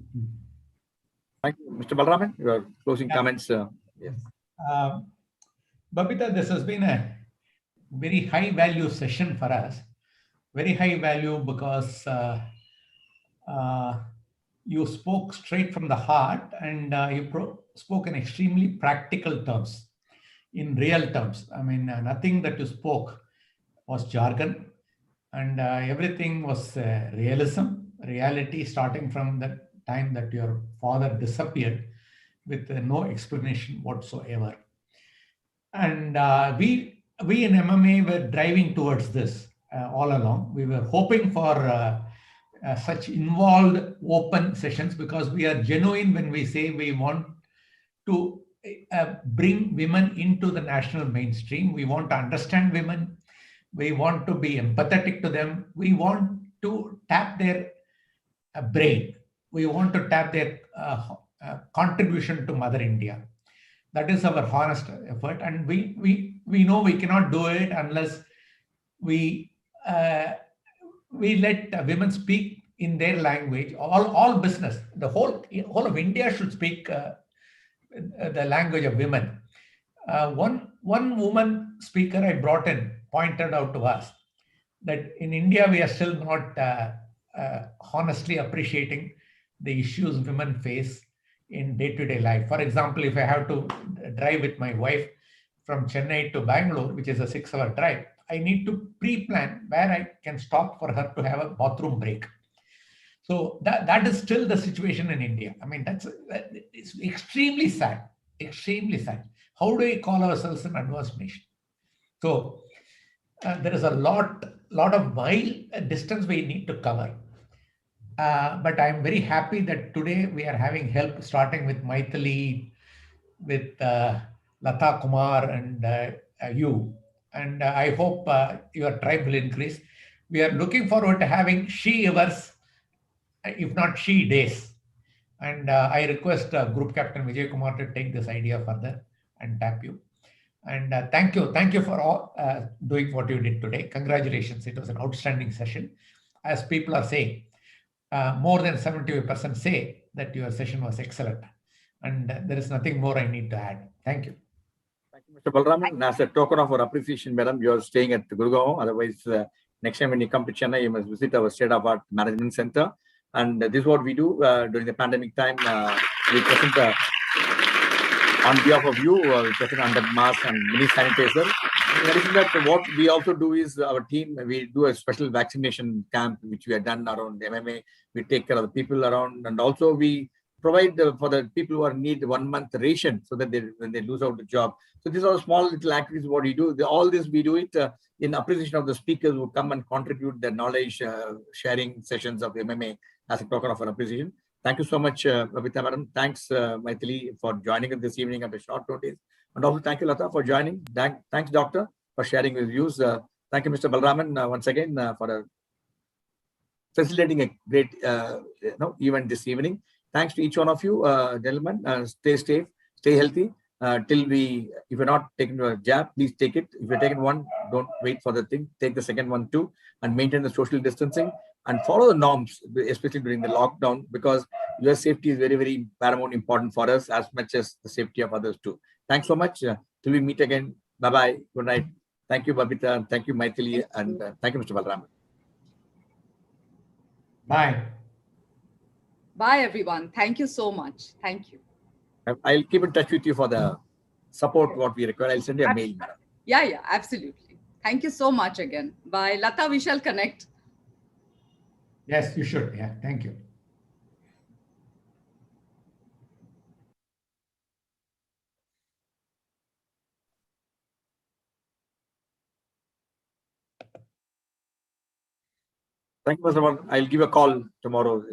Thank you. Mr. Balraman, your closing comments. Yes. Babita, this has been a very high value session for us. Very high value because you spoke straight from the heart, and you spoke in extremely practical terms, in real terms. I mean, nothing that you spoke was jargon, and everything was reality, starting from the time that your father disappeared with no explanation whatsoever. And we in MMA were driving towards this all along. We were hoping for such involved, open sessions, because we are genuine when we say we want to bring women into the national mainstream. We want to understand women. We want to be empathetic to them. We want to tap their brain. We want to tap their contribution to Mother India. That is our honest effort, and we know we cannot do it unless we let women speak in their language. All business, the whole of India should speak the language of women. One woman speaker I brought in pointed out to us that in India we are still not honestly appreciating the issues women face in day-to-day life. For example, if I have to drive with my wife from Chennai to Bangalore, which is a 6-hour drive, I need to pre-plan where I can stop for her to have a bathroom break. So that is still the situation in India. I mean, it's extremely sad, extremely sad. How do we call ourselves an advanced nation? So there is a lot of mile distance we need to cover. But I'm very happy that today we are having help, starting with Maithili, with Lata Kumar, and you. And I hope your tribe will increase. We are looking forward to having she hours, if not she days. And I request Group Captain Vijay Kumar to take this idea further and tap you. And thank you for all doing what you did today. Congratulations. It was an outstanding session. As people are saying, more than 75% say that your session was excellent. And there is nothing more I need to add. Thank you. Thank you, Mr. Balraman. As a token of our appreciation, madam, you are staying at Gurgaon. Otherwise, next time when you come to Chennai, you must visit our state-of-art management center. And this is what we do during the pandemic time. We present on behalf of you, we present under mask and mini sanitizer. In addition to that, what we also do is our team, we do a special vaccination camp, which we have done around MMA. We take care of the people around, and also we provide for the people who are need 1 month ration so that when they lose out the job. So these are small little activities what we do. All this we do it in appreciation of the speakers who come and contribute their knowledge sharing sessions of MMA as a token of our appreciation. Thank you so much, Babita madam. Thanks, Maithili, for joining us this evening at a short notice. And also thank you, Lata, for joining. Thanks, Doctor, for sharing your views. Thank you, Mr. Balraman, once again for facilitating a great event this evening. Thanks to each one of you, gentlemen. Stay safe, stay healthy. If you're not taking a jab, please take it. If you're taking one, don't wait for the thing. Take the second one too, and maintain the social distancing and follow the norms, especially during the lockdown, because your safety is very, very paramount important for us as much as the safety of others too. Thanks so much. Till we meet again. Bye-bye. Good night. Thank you, Babita. Thank you, Maithili. And thank you, Mr. Balraman. Bye. Bye, everyone. Thank you so much. Thank you. I'll keep in touch with you for the support what we require. I'll send you a mail, madam. Yeah, absolutely. Thank you so much again. Bye. Lata, we shall connect. Yes, you should. Yeah, thank you. Thank you, Mr. I'll give a call tomorrow.